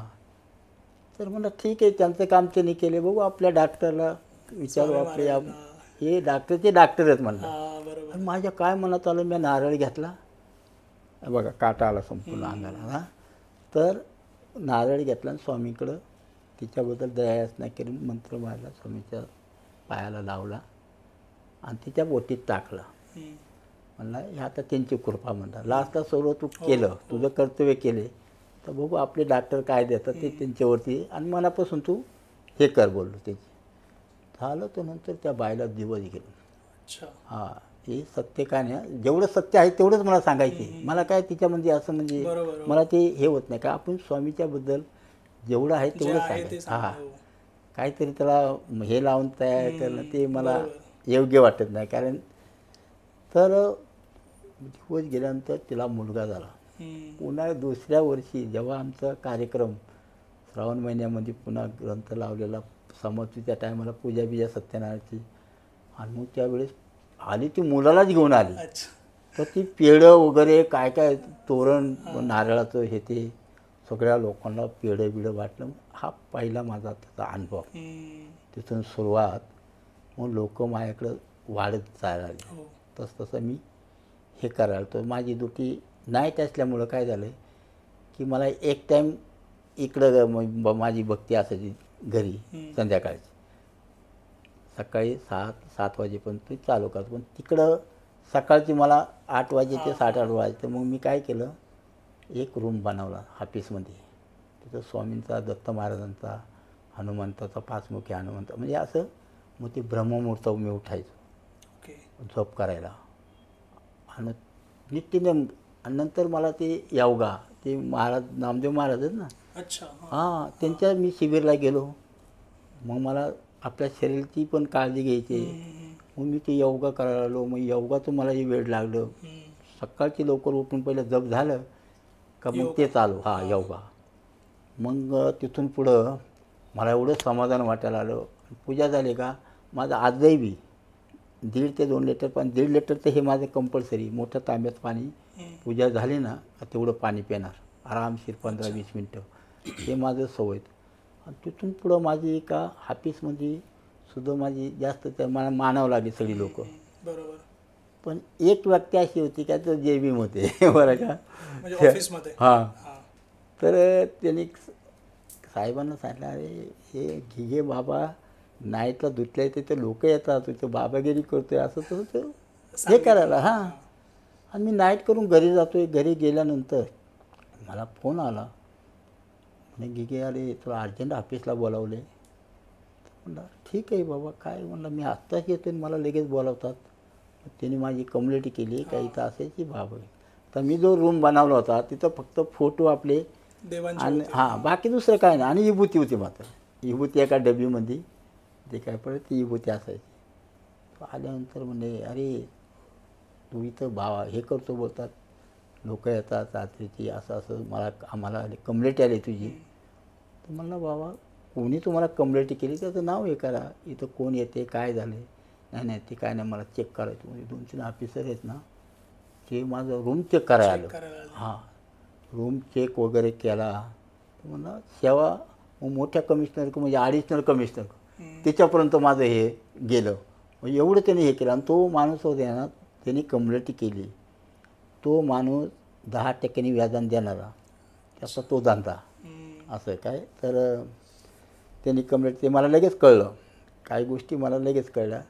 तर म्हणलं ठीक आहे, त्यांचं काम त्यांनी केले, बघू आपल्या डॉक्टरला विचारू. आपले हे डॉक्टरचे डॉक्टर आहेत म्हणलं. हा बरोबर. आणि माझ्या काय मनात आलं, मी नारळ घेतला, बघा काटा आला संपूर्ण अंगाला. हां, तर नारळ घेतला आणि स्वामीकडं तिच्याबद्दल दयायाचना करून मंत्र मारला, स्वामीच्या पायाला लावला आणि तिच्या बोटीत टाकला. म्हणला हे आता त्यांची कृपा. म्हणला लास्टला सर्व तू केलं, तुझं कर्तव्य केले, तर बघू आपले डॉक्टर काय देतात ते त्यांच्यावरती, आणि मनापासून तू हे कर बोललो त्याची. झालं. तर नंतर त्या बाईला दिवस गेलो. अच्छा. हां, हे सत्य काय नाही, जेवढं सत्य आहे तेवढंच मला सांगायचे. मला काय तिच्यामध्ये असं म्हणजे बरोबर. मला ते हे होत नाही का, आपण स्वामीच्याबद्दल जेवढं आहे जे तेवढं आहे ते सांगायचं. हां, सांगा. हो. काहीतरी त्याला हे लावून तयार करणं ते मला योग्य वाटत नाही. कारण तर दिवस गेल्यानंतर तिला मुलगा झाला. पुन्हा दुसऱ्या वर्षी जेव्हा आमचा कार्यक्रम श्रावण महिन्यामध्ये पुन्हा ग्रंथ लावलेला, समाप्तीच्या टायमाला पूजा बिजा सत्यनारायणची, आणि मग त्यावेळेस आली ती मुलालाच घेऊन आली. अच्छा. तर ती पेढं वगैरे काय काय तोरण नारळाचं हे ते सगळ्या लोकांना पेढं बिडं वाटलं. हा पहिला माझा त्याचा अनुभव. तिथून सुरुवात. मग लोक माझ्याकडं वाढत जायला लागले. हो. तसं मी हे करायला. तर माझी ड्युटी नाईट असल्यामुळं काय झालं की मला एक टाईम इकडं माझी भक्ती असायची घरी संध्याकाळची, सकाळी 7 वाजेपर्यंत ते चालू करतो, पण तिकडं सकाळची मला 8 वाजे ते 7:30 वाजते. मग मी काय केलं, एक रूम बनवला ऑफिसमध्ये. तिथं स्वामींचा, दत्त महाराजांचा, हनुमंताचा, 5मुखी हनुमंत, म्हणजे असं. मग ते ब्रह्ममुहूर्त मी उठायचो. ओके. झोप करायला आणि नित्यनेम. आणि नंतर मला ते योगा, ते महाराज नामदेव महाराज आहेत ना. अच्छा. हां, त्यांच्या मी शिबिरला गेलो. मग मला आपल्या शरीराची पण काळजी घ्यायची. मग मी ते योगा करायला लागलो. मग योगाचं मलाही वेळ लागलं. सकाळची लवकर उठून पहिलं जप झालं का मग ते चालू. हां, योगा. मग तिथून पुढं मला एवढं समाधान वाटायला आलं. पूजा झाली का माझं आजही बी 1.5 ते 2 लिटर पाणी, 1.5 लिटर तर हे माझं कंपल्सरी, मोठ्या तांब्यात पाणी. पूजा झाली ना तेवढं पाणी पिणार आरामशीर 15-20 मिनटं. हे माझं सवय. आणि तिथून पुढं माझी एका ऑफिसमध्ये सुद्धा माझी जास्त त्या मला मानावं लागली सगळी लोक. बरोबर. पण एक व्यक्ती अशी होती का तर जे होते बरं का. म्हणजे ऑफिसमध्ये. हां. हां. तर त्यांनी साहेबांना सांगितलं, अरे हे घिगे बाबा नाईटला धुतल्या तिथे लोक येतात, तिथं बाबागिरी करतोय असं तसं ते हे सांगितलं. करायला. हां. आणि मी नाईट करून घरी जातोय. घरी गेल्यानंतर मला फोन आला, म्हणे घिगे अरे तुला अर्जंट ऑफिसला बोलावले. म्हणलं ठीक आहे बाबा काय. म्हणलं मी आत्ताच येतो आणि मला लगेच बोलावतात. त्यांनी माझी कंप्लेंट केली का इथं असायची बाब आहे. तर मी जो रूम बनवला होता तिथं फक्त फोटो आपले देवांची आणि होती. हां बाकी दुसरं काय नाही. आणि विभूती होती मात्र. विभूती एका डबीमध्ये जे काय पडत ती विभूती असायची. तो आल्यानंतर म्हणे अरे तू इथं हे करतो बोलतात, लोक येतात रात्रीची असं असं आम्हाला कंप्लेंट आली तुझी. तर म्हणलं बाबा कोणी तुम्हाला कंप्लेंट केली त्याचं नाव हे करा, इथं कोण येते काय झाले. नाही नाही ते काय नाही मला चेक करायचं. म्हणजे 2-3 ऑफिसर आहेत ना ते माझं रूम चेक करायला आलं. हां रूम चेक वगैरे केला. तर म्हणलं सेवा मग मोठ्या कमिशनर म्हणजे ॲडिशनल कमिशनर त्याच्यापर्यंत माझं हे गेलं. म्हणजे एवढं त्यांनी हे केलं. आणि तो माणूस होता ना त्यांनी कंप्लेंट केली, तो माणूस 10% व्याजाने देणारा त्याचा तो धंदा असं काय. तर त्यांनी कंप्लेंट ते मला लगेच कळलं, काही गोष्टी मला लगेच कळल्या.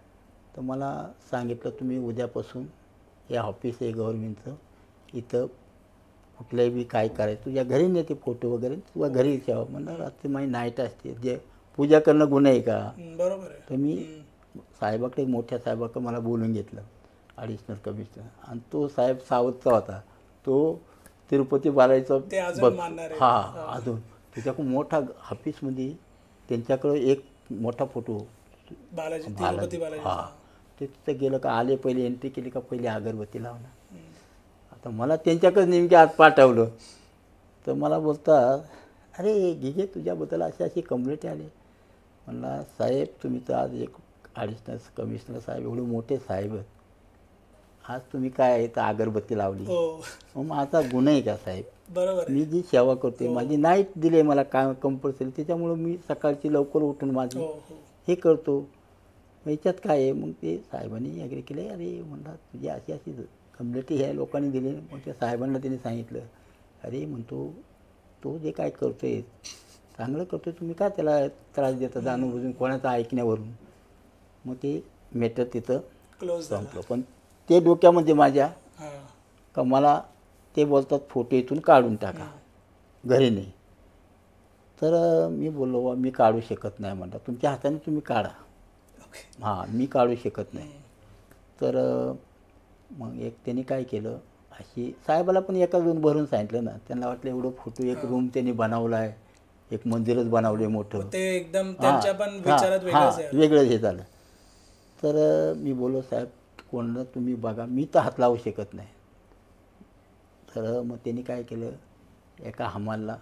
तर मला सांगितलं तुम्ही उद्यापासून हे ऑफिस आहे गव्हर्नमेंटचं, इथं कुठल्याही बी काय करायचं तुझ्या घरी नेते फोटो वगैरे तुझ्या घरी ठेवा. म्हणलं रात्री माझी नाईट असते, जे पूजा करणं गुन्हा आहे का. बरोबर आहे. तर मी साहेबाकडे मोठ्या साहेबाकडे मला बोलून घेतलं ॲडिशनल कमिशनर. आणि तो साहेब सावधचा होता, तो तिरुपती बालाजीचा बघ. हां अजून त्याच्याकडून मोठा ऑफिसमध्ये त्यांच्याकडं एक मोठा फोटो बालाजी. हां ते तिथं गेलं का आले पहिले एंट्री केली का पहिले अगरबत्ती लावणं. आता मला त्यांच्याकडे नेमके आज पाठवलं. तर मला बोलतात अरे घिगे तुझ्याबद्दल अशी अशी कंप्लेंट आली. म्हणला साहेब तुम्ही तर आज एक ॲडिशनल कमिशनर साहेब एवढे मोठे साहेब आहेत, आज तुम्ही काय तर अगरबत्ती लावली. मग माझा गुन्हा आहे का साहेब. बरोबर. मी जी सेवा करते माझी नाईट दिली मला काय कंपल्सरी, त्याच्यामुळं मी सकाळची लवकर उठून माझी हे करतो. याच्यात काय आहे. मग ते साहेबांनी ॲग्री केले. अरे म्हणतात तुझी अशी अशी कंप्लेंट ह्या लोकांनी दिली. मग त्या साहेबांना त्यांनी सांगितलं अरे म्हणतो तो जे काय करतो आहे चांगलं करतो तुम्ही का त्याला त्रास देता जाणून बुजून कोणाचं ऐकण्यावरून. मग ते मॅटर तिथं संपलं. पण ते डोक्यामध्ये माझ्या का मला ते बोलतात फोटो इथून काढून टाका घरी नाही. तर मी बोललो बा मी काढू शकत नाही. म्हणतात तुमच्या हाताने तुम्ही काढा. हां मी काढू शकत नाही. तर मग एक त्यांनी काय केलं अशी साहेबाला पण एका दोन भरून सांगितलं ना. त्यांना वाटलं एवढं फोटो एक रूम त्यांनी बनवला आहे, एक मंदिरच बनवलं आहे मोठं. ते एकदम त्यांच्या पण विचारात वेगळंच हे झालं. तर मी बोललो साहेब कोणाला तुम्ही बघा मी तर हात लावू शकत नाही. तर मग त्यांनी काय केलं एका हमालला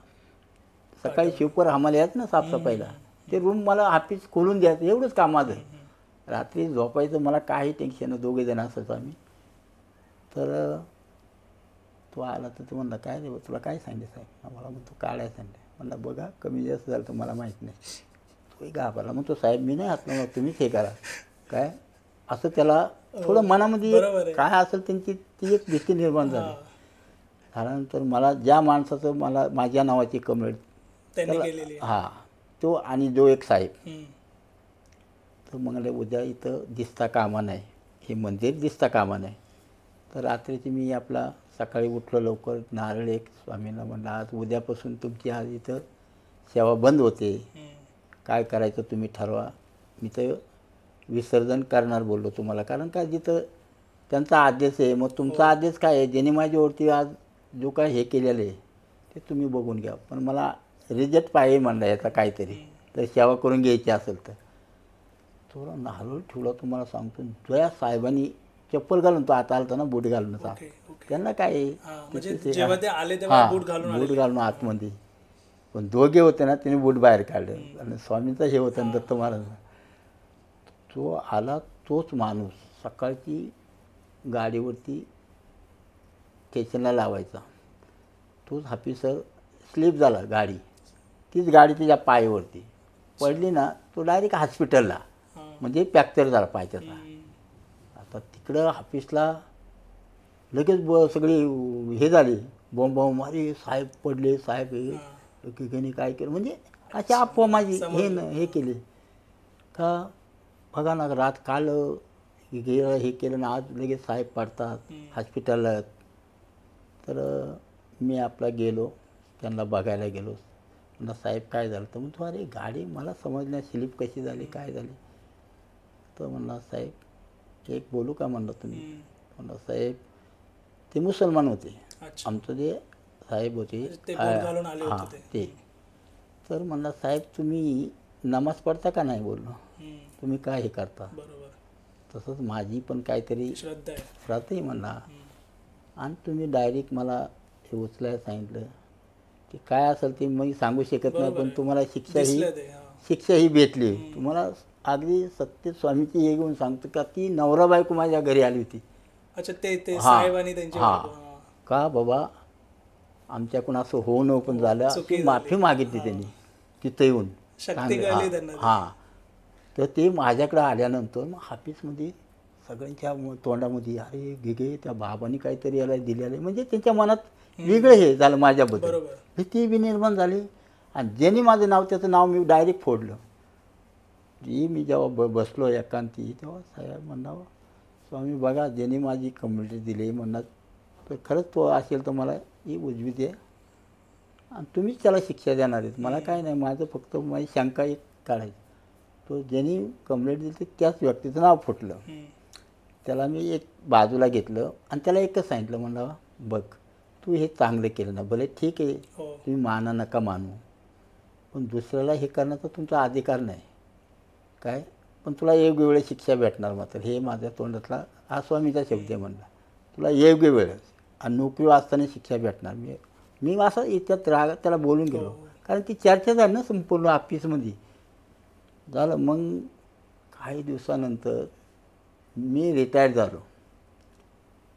सकाळी शिवपर हमाल यायचं ना साफसफाईला, ते रूम मला ऑफिस खोलून द्यायचं एवढंच काम माझं. रात्री झोपायचं मला काही टेन्शन नाही. 2 जण असायचो आम्ही. तर तो आला तर तो म्हणला काय रे तुला काय सांगितलं साहेब. मला म्हणतो काढायला सांगितलं. म्हणलं बघा कमी जास्त झालं तर मला माहीत नाही. तोही घाबरला. मग तो साहेब मी नाही हात लावणार तुम्हीच हे करा काय असं त्याला थोडं मनामध्ये काय असेल त्यांची ती एक भीती निर्माण झाली. झाल्यानंतर मला ज्या माणसाचं मला माझ्या नावाची कंप्लेंट हां तो आणि जो एक साहेब तर म्हणले उद्या इथं दिसता कामा नाही, हे मंदिर दिसता कामा नाही. तर रात्रीची मी आपला सकाळी उठलो लवकर नारळ एक स्वामींना म्हणलं आज उद्यापासून तुमची आज इथं सेवा बंद होते, काय करायचं तुम्ही ठरवा. मी तर विसर्जन करणार बोललो तुम्हाला, कारण काय जिथं त्यांचा आदेश आहे. मग तुमचा आदेश काय आहे ज्याने माझ्यावरती आज जो काय हे केलेलं आहे ते तुम्ही बघून घ्या. पण मला रिजल्ट पाहिजे म्हणला याचा काहीतरी, तर सेवा करून घ्यायची असेल तर. थोडा नारळ ठेवला तुम्हाला सांगतो. जया साहेबांनी चप्पल घालून तो आता आलता ना बूट घालून त्यांना काय बूट घालून आतमध्ये. पण दोघे होते ना त्यांनी बूट बाहेर काढलं आणि स्वामींचा हे होतं दत्त महाराज. तो आला तोच माणूस सकाळची गाडीवरती स्टेशनला लावायचा. तोच ऑफिसर स्लिप झाला गाडी तीच गाडी तिच्या पायावरती पडली ना, तो डायरेक्ट हॉस्पिटलला, हां. म्हणजे फ्रॅक्चर झाला पाय त्याचा. हम्म. आता तिकडं ऑफिसला लगेच सगळी हे झाली, बॉम्ब अरे साहेब पडले, साहेब हे एकेकाने काय केलं, म्हणजे अशी अफवा माझी हे केली का बघा ना, काल हे केलं ना, आज लगेच साहेब पडतात हॉस्पिटलला. तर मी आपला गेलो, त्यांना बघायला गेलो. म्हणलं साहेब काय झालं? तर म्हणतो अरे गाडी मला समजल्या स्लिप कशी झाली, काय झाली. तर म्हणला साहेब एक बोलू का म्हणलं तुम्ही. म्हणलं साहेब, ते मुसलमान होते, अच्छा. आमचं जे साहेब होते ते बोट घालून आले हां होते ते. तर म्हणला साहेब तुम्ही नमाज पढता का नाही. बोललो तुम्ही काय हे करता. बरोबर. तसंच माझी पण काहीतरी श्रद्धा आहे. राहते म्हणला. आणि तुम्ही डायरेक्ट मला हे उचलायला सांगितलं की काय असेल ते मी सांगू शकत नाही, पण तुम्हाला शिक्षा ही भेटली. तुम्हाला अगदी सत्य स्वामीची हे घेऊन सांगतो का ती नवरा बायको माझ्या घरी आली होती. अच्छा. ते साहेब आणि त्यांची बायको. का बाबा आमच्याकडून असं होऊ न पण झालं, अशी माफी मागितली त्यांनी तिथं येऊन. हां. तर ते माझ्याकडे आल्यानंतर मग ऑफिसमध्ये सगळ्यांच्या तोंडामध्ये अरे गिगे त्या बाबांनी काहीतरी याला दिलेलं, म्हणजे त्यांच्या मनात वेगळं हे झालं माझ्याबद्दल. हे ती बी निर्माण झाली. आणि ज्यांनी माझं नाव, त्याचं नाव मी डायरेक्ट फोडलं. मी जेव्हा बसलो एकांती, तेव्हा साहेब म्हणावं स्वामी बघा, ज्यांनी माझी कम्युनिटी दिली म्हणणार, तर खरंच तो असेल तर मला ही उजवी दे आणि तुम्हीच त्याला शिक्षा देणार आहेत, मला काय नाही. माझं फक्त माझी शंका एक काढायची. तो ज्यांनी कंप्लेंट दिली त्याच व्यक्तीचं नाव फुटलं. त्याला मी एक बाजूला घेतलं आणि त्याला एकच सांगितलं, म्हणलं बघ तू हे चांगलं केलं ना, भले ठीक आहे तुम्ही माना नका मानू, पण दुसऱ्याला हे करण्याचा तुमचा अधिकार नाही काय, पण तुला योग्य वेळेस शिक्षा भेटणार. मात्र हे माझ्या तोंडातला हा स्वामीचा शब्द आहे. म्हणला तुला योग्य वेळेस आणि नोकरी असताना शिक्षा भेटणार. मी असं इतक्यात रागात त्याला बोलून गेलो, कारण ती चर्चा झाली ना संपूर्ण ऑफिसमध्ये. झालं मग काही दिवसानंतर मी रिटायर झालो.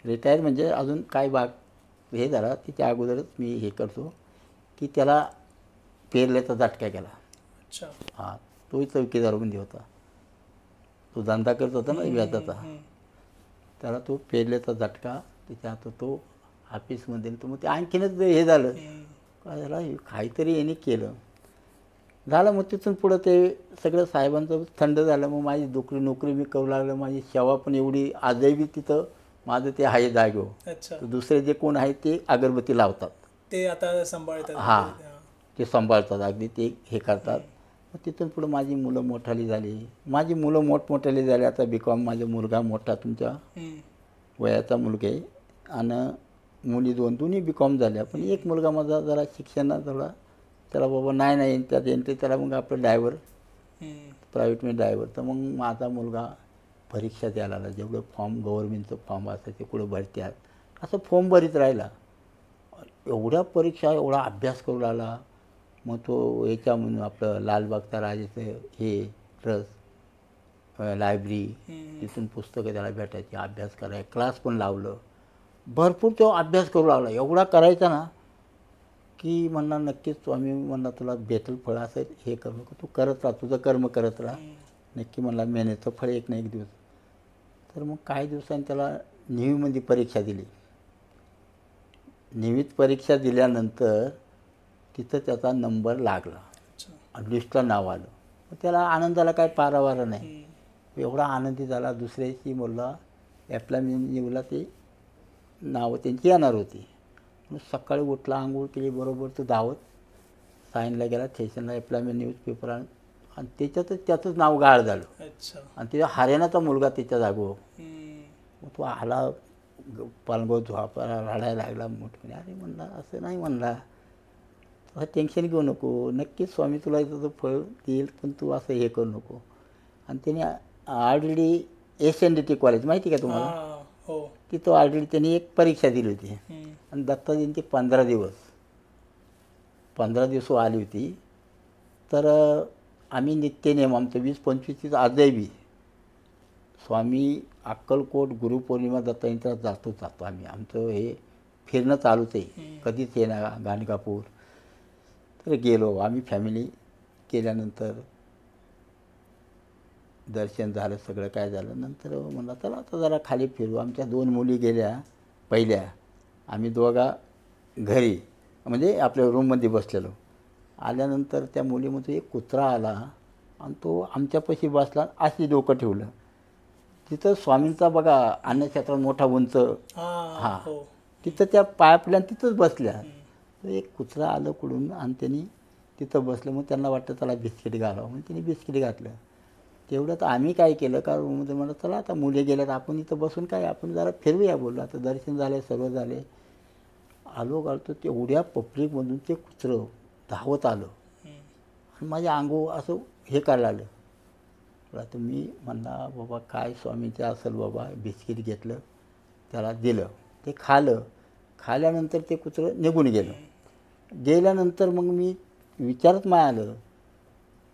रिटायर म्हणजे अजून काय भाग हे झाला, तिच्या अगोदरच मी हे करतो की त्याला पेरल्याचा झटका केला. अच्छा. हां, तोही चौकीदारमध्ये होता, तो धंदा करत होता ना व्याजाचा. त्याला तो पेरल्याचा झटका, त्याच्या आता तो ऑफिसमध्ये. तर मग ते आणखीनच हे झालं काय झालं, काहीतरी याने केलं झालं. मग तिथून पुढं ते सगळं साहेबांचं थंड झालं. मग माझी नोकरी मी करू लागलं. माझी सेवा पण एवढी आजही तिथं माझं ते आहे जागो. तर दुसरे जे कोण आहेत ते अगरबत्ती लावतात, ते आता सांभाळतात. हां, ते सांभाळतात अगदी, ते हे करतात. मग तिथून पुढं माझी मुलं मोठाली झाली. माझी मुलं मोठमोठाली झाली. आता BCom माझा मुलगा मोठा तुमच्या वयाचा मुलगा आहे आणि मुली दोन्ही BCom झाल्या. पण एक मुलगा माझा जरा शिक्षणात थोडा त्याला बाबा नाही त्यात येते, त्याला मग आपलं ड्रायव्हर प्रायव्हेटमध्ये ड्रायव्हर. तर मग माझा मुलगा परीक्षा द्यायला आला. जेवढं फॉर्म गव्हर्नमेंटचं फॉर्म असायचे कुठं भरत्यात असं फॉर्म भरीत राहिला. एवढ्या परीक्षा एवढा अभ्यास करू लागला. मग तो याच्या म्हणून आपलं लालबागचा राजाचं हे ट्रस्ट लायब्ररी, तिथून पुस्तकं त्याला भेटायची, अभ्यास करायला क्लास पण लावलं. भरपूर तो अभ्यास करू लागला. एवढा करायचा ना की म्हणणार नक्कीच स्वामी म्हणला तुला भेटेल फळ. असं हे करू नको, तू करत राहा, तुझं कर्म करत राहा, नक्की म्हणला मेहनतचं फळ एक ना एक दिवस. तर मग काही दिवसांनी त्याला नेव्हीमध्ये परीक्षा दिली. नेव्हीत परीक्षा दिल्यानंतर तिथं त्याचा नंबर लागला, लिस्टला नाव आलं. मग त्याला आनंदाला काय पारावारा नाही. एवढा आनंदी झाला. दुसऱ्याशी बोलला ॲप्लायमेंट ते नावं त्यांची येणार होती. मग सकाळी उठला, आंघोळ केली, बरोबर तो धावत साईनला गेला, स्टेशनला अप्लायमेंट न्यूजपेपर आणि त्याच्यातच त्याचंच नाव गाळ झालं. आणि त्याच्या हरियाणाचा मुलगा त्याच्या जागो. मग तो आला पालगो झोपायला, रडायला लागला मोठ्याने. अरे म्हणला असं नाही म्हणला, असं टेन्शन घेऊ नको, नक्कीच स्वामी तुला त्याचं फळ देईल, पण तू असं हे करू नको. आणि त्याने ऑलरेडी SNDT कॉलेज माहिती का तुम्हाला, तिथं ऑलरेडी त्यांनी एक परीक्षा दिली होती. आणि दत्ताजींची 15 दिवस आली होती. तर आम्ही नित्यनेम आमचं 20-25 आजही बी स्वामी अक्कलकोट गुरुपौर्णिमा दत्ताजींचा जातो आम्ही. आमचं हे फिरणं चालूच आहे, कधीच येणार गाणगापूर. तर गेलो आम्ही फॅमिली. केल्यानंतर दर्शन झालं, सगळं काय झालं. नंतर म्हणलं चला आता जरा खाली फिरू. आमच्या 2 मुली गेल्या पहिल्या. आम्ही दोघा घरी म्हणजे आपल्या रूममध्ये बसलेलो. आल्यानंतर त्या मुलीमध्ये एक कुत्रा आला आणि तो आमच्यापाशी बसला, अशी डोकं ठेवलं. तिथं स्वामींचा बघा अन्नक्षेत्रात मोठा उंच, हां, हो. तिथं त्या पाया पडल्या आणि तिथंच बसल्या. तर एक कुत्रा आलं कुठून आणि त्यांनी तिथं बसलं. मग त्यांना वाटतं त्याला बिस्किट घालावं, मग त्यांनी बिस्किट घातलं. तेवढ्यात आम्ही काय केलं का रूममध्ये म्हणलं चला आता मुली गेल्यात, आपण इथं बसून काय आपण जरा फिरूया. बोललो आता दर्शन झाले, सर्व झाले. आलो घालतो तेवढ्या पब्लिकमधून ते कुत्रं धावत आलं आणि माझ्या अंगावर असं हे करायला आलं. आता मी म्हणला बाबा काय स्वामींचे असेल बाबा. बिस्किट घेतलं, त्याला दिलं, ते खाल्लं. खाल्यानंतर ते कुत्रं निघून गेलं. गेल्यानंतर मग मी विचारत माय आलं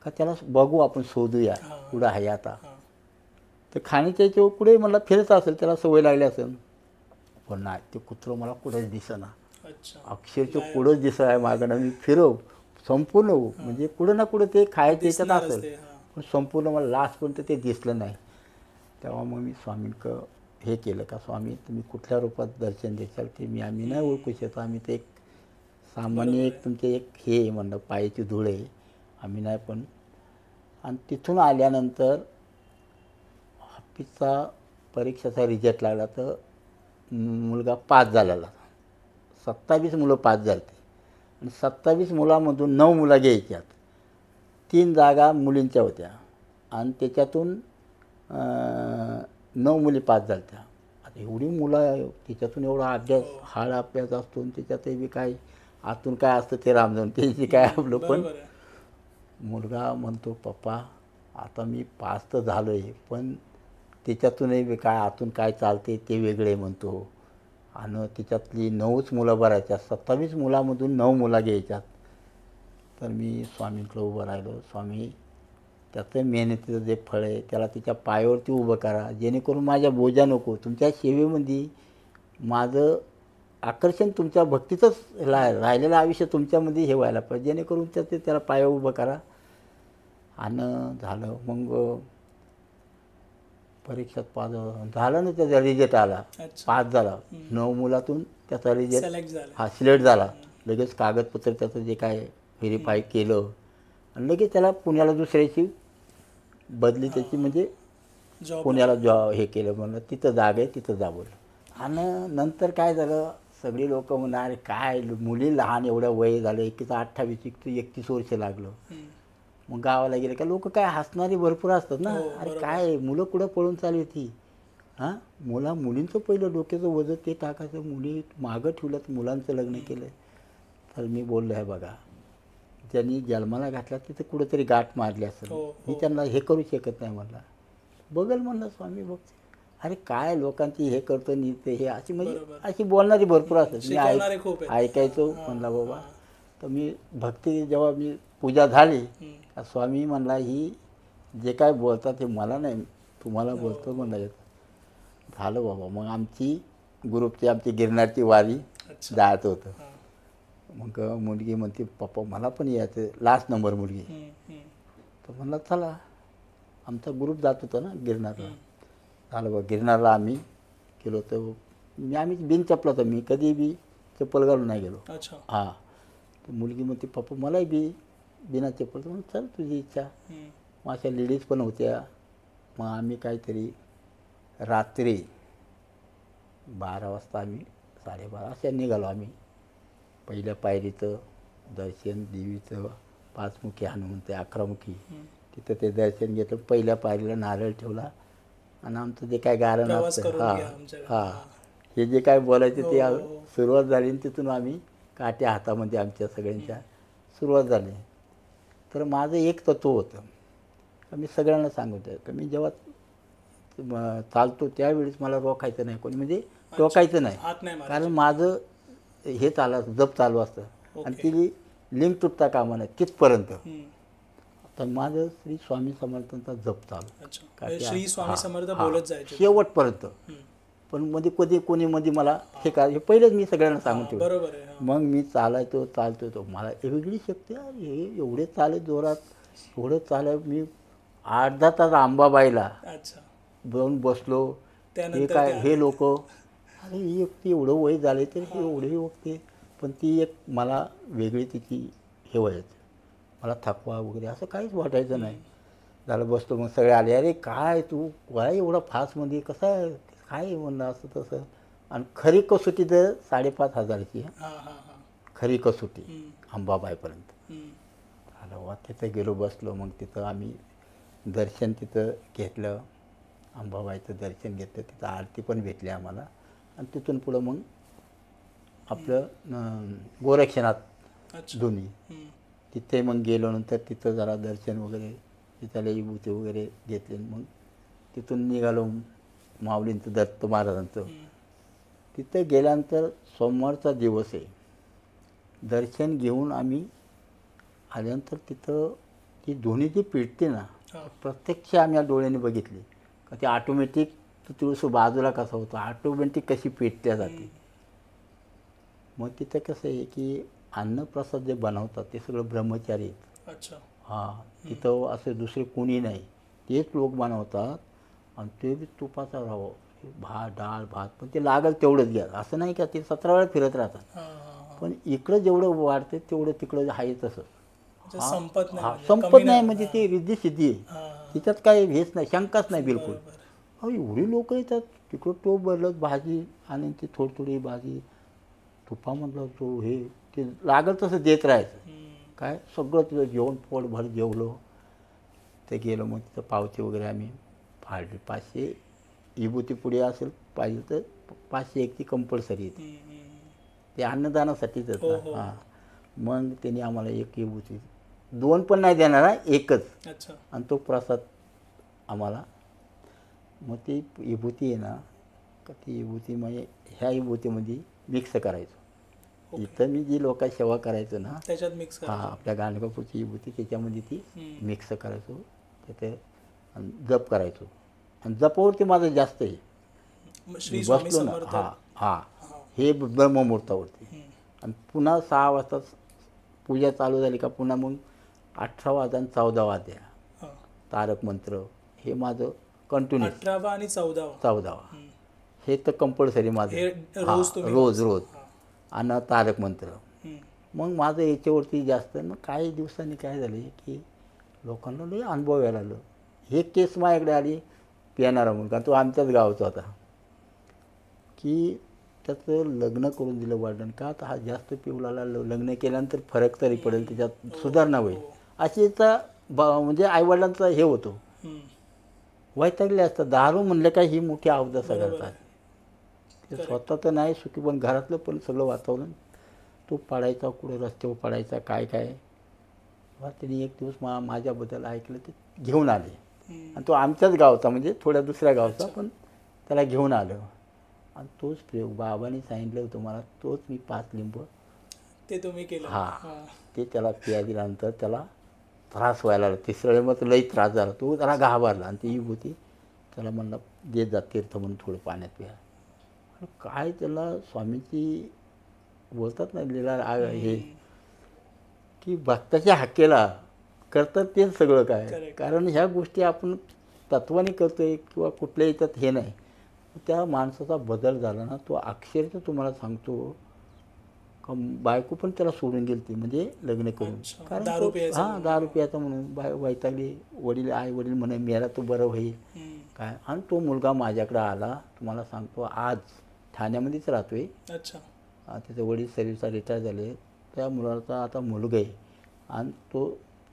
का त्याला बघू आपण, शोधूया कुठं आहे आता. तर खाण्याच्या याच्यावर कुठे मला फिरत असेल, त्याला सवय लागली असेल. पण नाही, ते कुत्रं मला कुठंच दिसेना. अक्षरशः कुठंच दिसत आहे मागणं. मी फिरव संपूर्ण म्हणजे कुठं ना कुठं ते खायचं याच्यात असेल, पण संपूर्ण मला लास्टपर्यंत ते दिसलं नाही. तेव्हा मग मी स्वामींक हे केलं का स्वामी तुम्ही कुठल्या रूपात दर्शन द्याल ते आम्ही नाही ओळखू शकतो. आम्ही ते एक सामान्य एक तुमचे एक हे म्हणलं पायाची धूळ आहे, आम्ही नाही. पण आणि तिथून आल्यानंतर ऑफिसचा परीक्षेचा रिझल्ट लागला तर मुलगा पास झालेला. 27 मुलं पास झाली आणि 27 मुलांमधून 9 मुलं घ्यायच्यात. 3 जागा मुलींच्या होत्या आणि त्याच्यातून 9 मुली पास झाल्या. आता एवढी मुलं त्याच्यातून एवढा अभ्यास हाड अभ्यास असतो आणि त्याच्यातही बी काय आतून काय असतं ते रामजान त्याची काय आपलं. पण मुलगा म्हणतो पप्पा आता मी पास तर झालो आहे, पण त्याच्यातूनही बी काय आतून काय चालते ते वेगळे म्हणतो. आणि त्याच्यातली 9च मुलं भरायच्या, 27 मुलामधून 9 मुला घ्यायच्यात. तर मी स्वामींकडे उभं राहिलो. स्वामी त्याचं मेहनतीचं जे फळ आहे त्याला तिच्या पायावरती उभं करा, जेणेकरून माझ्या बोजा नको. तुमच्या सेवेमध्ये माझं आकर्षण तुमच्या भक्तीचंच राहिलेलं आयुष्य तुमच्यामध्ये हे व्हायला पाहिजे, जेणेकरून त्याला पायावर उभं करा. आणि झालं. मग परीक्षेत पास झालं ना, त्याचा रिझल्ट आला, पास झाला. 9 मुलातून त्याचा रिझल्ट हा सिलेक्ट झाला. लगेच कागदपत्र त्याचं जे काय व्हेरीफाय केलं आणि लगेच त्याला पुण्याला दुसऱ्याची बदली त्याची म्हणजे पुण्याला हे केलं. म्हणलं तिथं जागा आहे, तिथं जा बोल. आणि नंतर काय झालं, सगळी लोक म्हणणार काय मुली लहान एवढ्या वय झालं, एकीचं 28 31 वर्ष लागलं. मग गावाला गेले का लोक काय हसणारी भरपूर असतात ना. अरे काय मुलं कुठं पळून चालली होती. हां, मुलींचं पहिलं डोक्याचं वजन ते टाकायचं, मुली मागं ठेवल्यात, मुलांचं लग्न केलं. तर मी बोललो आहे बघा, ज्यांनी जन्माला घातला तिथं कुठंतरी गाठ मारली असेल. मी त्यांना हे करू शकत नाही. म्हणला बघल म्हणलं स्वामी बघते. अरे काय लोकांची हे करतो नि ते हे अशी म्हणजे अशी बोलणारी भरपूर असतात. मी ऐकायचो. म्हणला बाबा तर मी भक्ती जेव्हा मी पूजा झाली, स्वामी म्हणला ही जे काय बोलतात ते मला नाही तुम्हाला बोलतो म्हणला येत. झालं बाबा. मग आमची ग्रुपची आमची गिरनारची वारी जायचं होतं. मग मुलगी म्हणते पप्पा मला पण यायचं, लास्ट नंबर मुलगी. तर म्हणलं चला. आमचा ग्रुप जात होता ना गिरनारला. झालं बघ गिरनारला आम्ही गेलो तर आम्ही बिन चपला होतो. मी कधी बी चप्पल घालून नाही गेलो. हां. तर मुलगी म्हणते पप्पा मलाही बी बिना चप्पल. म्हणून चल तुझी इच्छा. मग अशा लेडीज पण होत्या. मग आम्ही काहीतरी रात्री 12 वाजता आम्ही 12:30 अशा निघालो. आम्ही पहिल्या पायरीचं दर्शन, देवीचं 5मुखी हनुमंत 11मुखी तिथं ते दर्शन घेतलं. पहिल्या पायरीला नारळ ठेवला आणि आमचं जे काय गारण असतं हां हे जे काय बोलायचं ते सुरुवात झाली. आणि तिथून आम्ही काट्या हातामध्ये आमच्या सगळ्यांच्या सुरुवात झाली. तर माझं एक तत्व होतं, मी सगळ्यांना सांगतो की मी जेव्हा चालतो त्यावेळेस मला रोखायचं नाही कोणी, म्हणजे रोखायचं नाही. कारण माझं हे जप चालू असतं आणि ती लिंक तुटता कामा नाही तिथपर्यंत. तर माझं श्री स्वामी समर्थांचा जप चालू श्री स्वामी समर्थ बोलत जायचे शेवटपर्यंत. पण मध्ये कधी कोणी मध्ये मला हे का हे पहिलेच मी सगळ्यांना सांगून ठेवलं. बरोबर आहे. हां. मग मी चालतो तो मला वेगळी शक्ती आहे. हे एवढे चालत जोरात एवढं चालत मी 8-10 तास अंबाबाईला अच्छा. जाऊन बसलो. हे त्यानंतर काय ते हे आले. लोक अरे ही व्यक्ती एवढं वय झाले तर हे एवढी व्यक्ती पण ती एक मला वेगळी तिची हे व्हायचं. मला थकवा वगैरे असं काहीच वाटायचं नाही. झालं बसतो मग सगळे आले अरे काय तू काय एवढा फास्टमध्ये कसं आहे काय आहे म्हणलं असं तसं. आणि खरी कसोटी तर 5,500ची आहे. हां हां हां. खरी कसोटी हम्म. अंबाबाईपर्यंत. हम्म. झालं वा तिथं गेलो बसलो. मग तिथं आम्ही दर्शन तिथं घेतलं. अंबाबाईचं दर्शन घेतलं. तिथं आरती पण भेटली आम्हाला. आणि तिथून पुढं मग आपलं गोरक्षनाथ अच्छा. दोन्ही हम्म. तिथे मग गेलो. नंतर तिथं जरा दर्शन वगैरे तिथले विभूती वगैरे घेतले. मग तिथून निघालो माऊलींचं दत्त महाराजांचं. हम्म. तिथं गेल्यानंतर सोमवारचा दिवस आहे. दर्शन घेऊन आम्ही आल्यानंतर तिथं ती दोन्ही जी पेटते ना हां. प्रत्यक्ष आम्ही या डोळ्याने बघितली का ती ऑटोमॅटिक तू थोडंसं बाजूला कसं होतं ऑटोमॅटिक कशी पेटल्या जाते. मग तिथं कसं आहे की अन्नप्रसाद जे बनवतात ते सगळं ब्रह्मचारी आहेत. अच्छा. हां तिथं असं दुसरे कोणी नाही. तेच लोक बनवतात आणि ते बी तुपाचा राहावं भात डाळ भात पण ते लागेल तेवढंच घ्या असं नाही का ते 17 वेळा फिरत राहतात. हां हां हां. पण इकडं जेवढं वाढतं तेवढं तिकडं आहे तसं. म्हणजे संपत नाही हा म्हणजे संपत कमी नाही म्हणजे ती रिद्धी सिद्धी आहे. हां, हां. तिच्यात काही हेच नाही शंकाच नाही बिलकुल. बरोबर. अहो एवढी लोक येतात तिकडं टोप भरलं भाजी आणि ती थोडी थोडी भाजी तुपामधलं तो हे ते लागेल तसं देत राहायचं. हम्म. काय सगळं तिथं जेवण पोटभर जेवलो. ते गेलो मग तिथं पावती वगैरे आम्ही फाडली. 500 विभूती पुढे असेल पाहिजे तर 500 एक ती कंपल्सरी येते. हम्म, हम्म. ते अन्नदानासाठीच हो, आहेत हो. ना. हां मग त्यांनी आम्हाला एक विभूती 2 पण नाही देणार हा एकच. अच्छा. आणि तो प्रसाद आम्हाला मग ती विभूती आहे ना का ती विभूती म्हणजे ह्या विभूतीमध्ये मिक्स करायचो. ओके. इथं मी जी लोकांची सेवा करायचो ना त्याच्यात मिक्स हां करा. आपल्या गाणगापूरची विभूती त्याच्यामध्ये ती हम्म. मिक्स करायचो. तिथे आणि जप करायचो. आणि जपावरती माझं जास्त आहे. श्री मी स्वामी बसलो ना समर्थ. हां हां हां. हे ब्रह्ममुहूर्तावरती. हम्म. आणि पुन्हा 6 वाजता पूजा चालू झाली का पुन्हा मग 18 वाजता आणि 14 वाजता हां. तारक मंत्र हे माझं कंटिन्यूस 18वा आणि 14वा. 14वा हम्म. हे तर कंपल्सरी माझं. हे हां, रोज तुम्ही रोज वाचता. रोज हां. आणि तारक मंत्र. हम्म. मग माझं याच्यावरती जास्त. मग काही दिवसांनी काय झालं की लोकांना लई अनुभव यायला लागलं. हे केस माझ्याकडे आली पिणारा मुलगा तो आमच्याच गावचा होता की त्याचं लग्न करून दिलं वडिलांनी का आता हा जास्त पिऊ लागला लग्न केल्यानंतर फरक तरी पडेल त्याच्यात सुधारणा होईल अशी याचा म्हणजे आईवडिलांचा हे होतो. हम्म. वैतागले असतात. दारू म्हणलं का ही मोठी अवदसा बरोबर करतात. आहे. ते Correct. स्वतः तर नाही सुखी पण घरातलं पण सगळं वातावरण तो पडायचा कुठं रस्त्यावर पडायचा काय काय. मग त्यांनी एक दिवस माझ्याबद्दल ऐकलं ते घेऊन आले. हम्म. आणि तो आमच्याच गावचा म्हणजे थोड्या दुसऱ्या गावचा पण त्याला घेऊन आलं. आणि तोच प्रयोग बाबांनी सांगितलं होतं मला तोच मी 5 लिंब ते तुम्ही केलं. हां हां. ते त्याला पिया दिल्यानंतर त्याला त्रास व्हायला लागला. तिसऱ्या मग लई त्रास झाला. तो त्याला घाबरला आणि ती विभूती त्याला म्हणलं देत जा तीर्थ म्हणून थोडं पाण्यात प्या. आणि काय त्याला स्वामीची बोलतात ना लिला हे की भक्ताच्या हाकेला करतात तेच सगळं काय. Correct. कारण ह्या गोष्टी आपण तत्वाने करतोय किंवा कुठल्या याच्यात हे नाही. त्या माणसाचा बदल झाला ना तो अक्षरशः तुम्हाला सांगतो का बायको पण त्याला सोडून गेली ती म्हणजे लग्न करून. अच्छा. कारण दारू तो प्यायचा हां म्हणून. दारू प्यायचा म्हणून वैतागली. वडील आई वडील म्हणे मेला तो बरं होईल हम्म. काय. आणि तो मुलगा माझ्याकडे आला तुम्हाला सांगतो आज ठाण्यामध्येच राहतोय. अच्छा. त्याचे वडील सर्व्हिसला रिटायर झाले. त्या मुलाचा आता मुलगा आहे आणि तो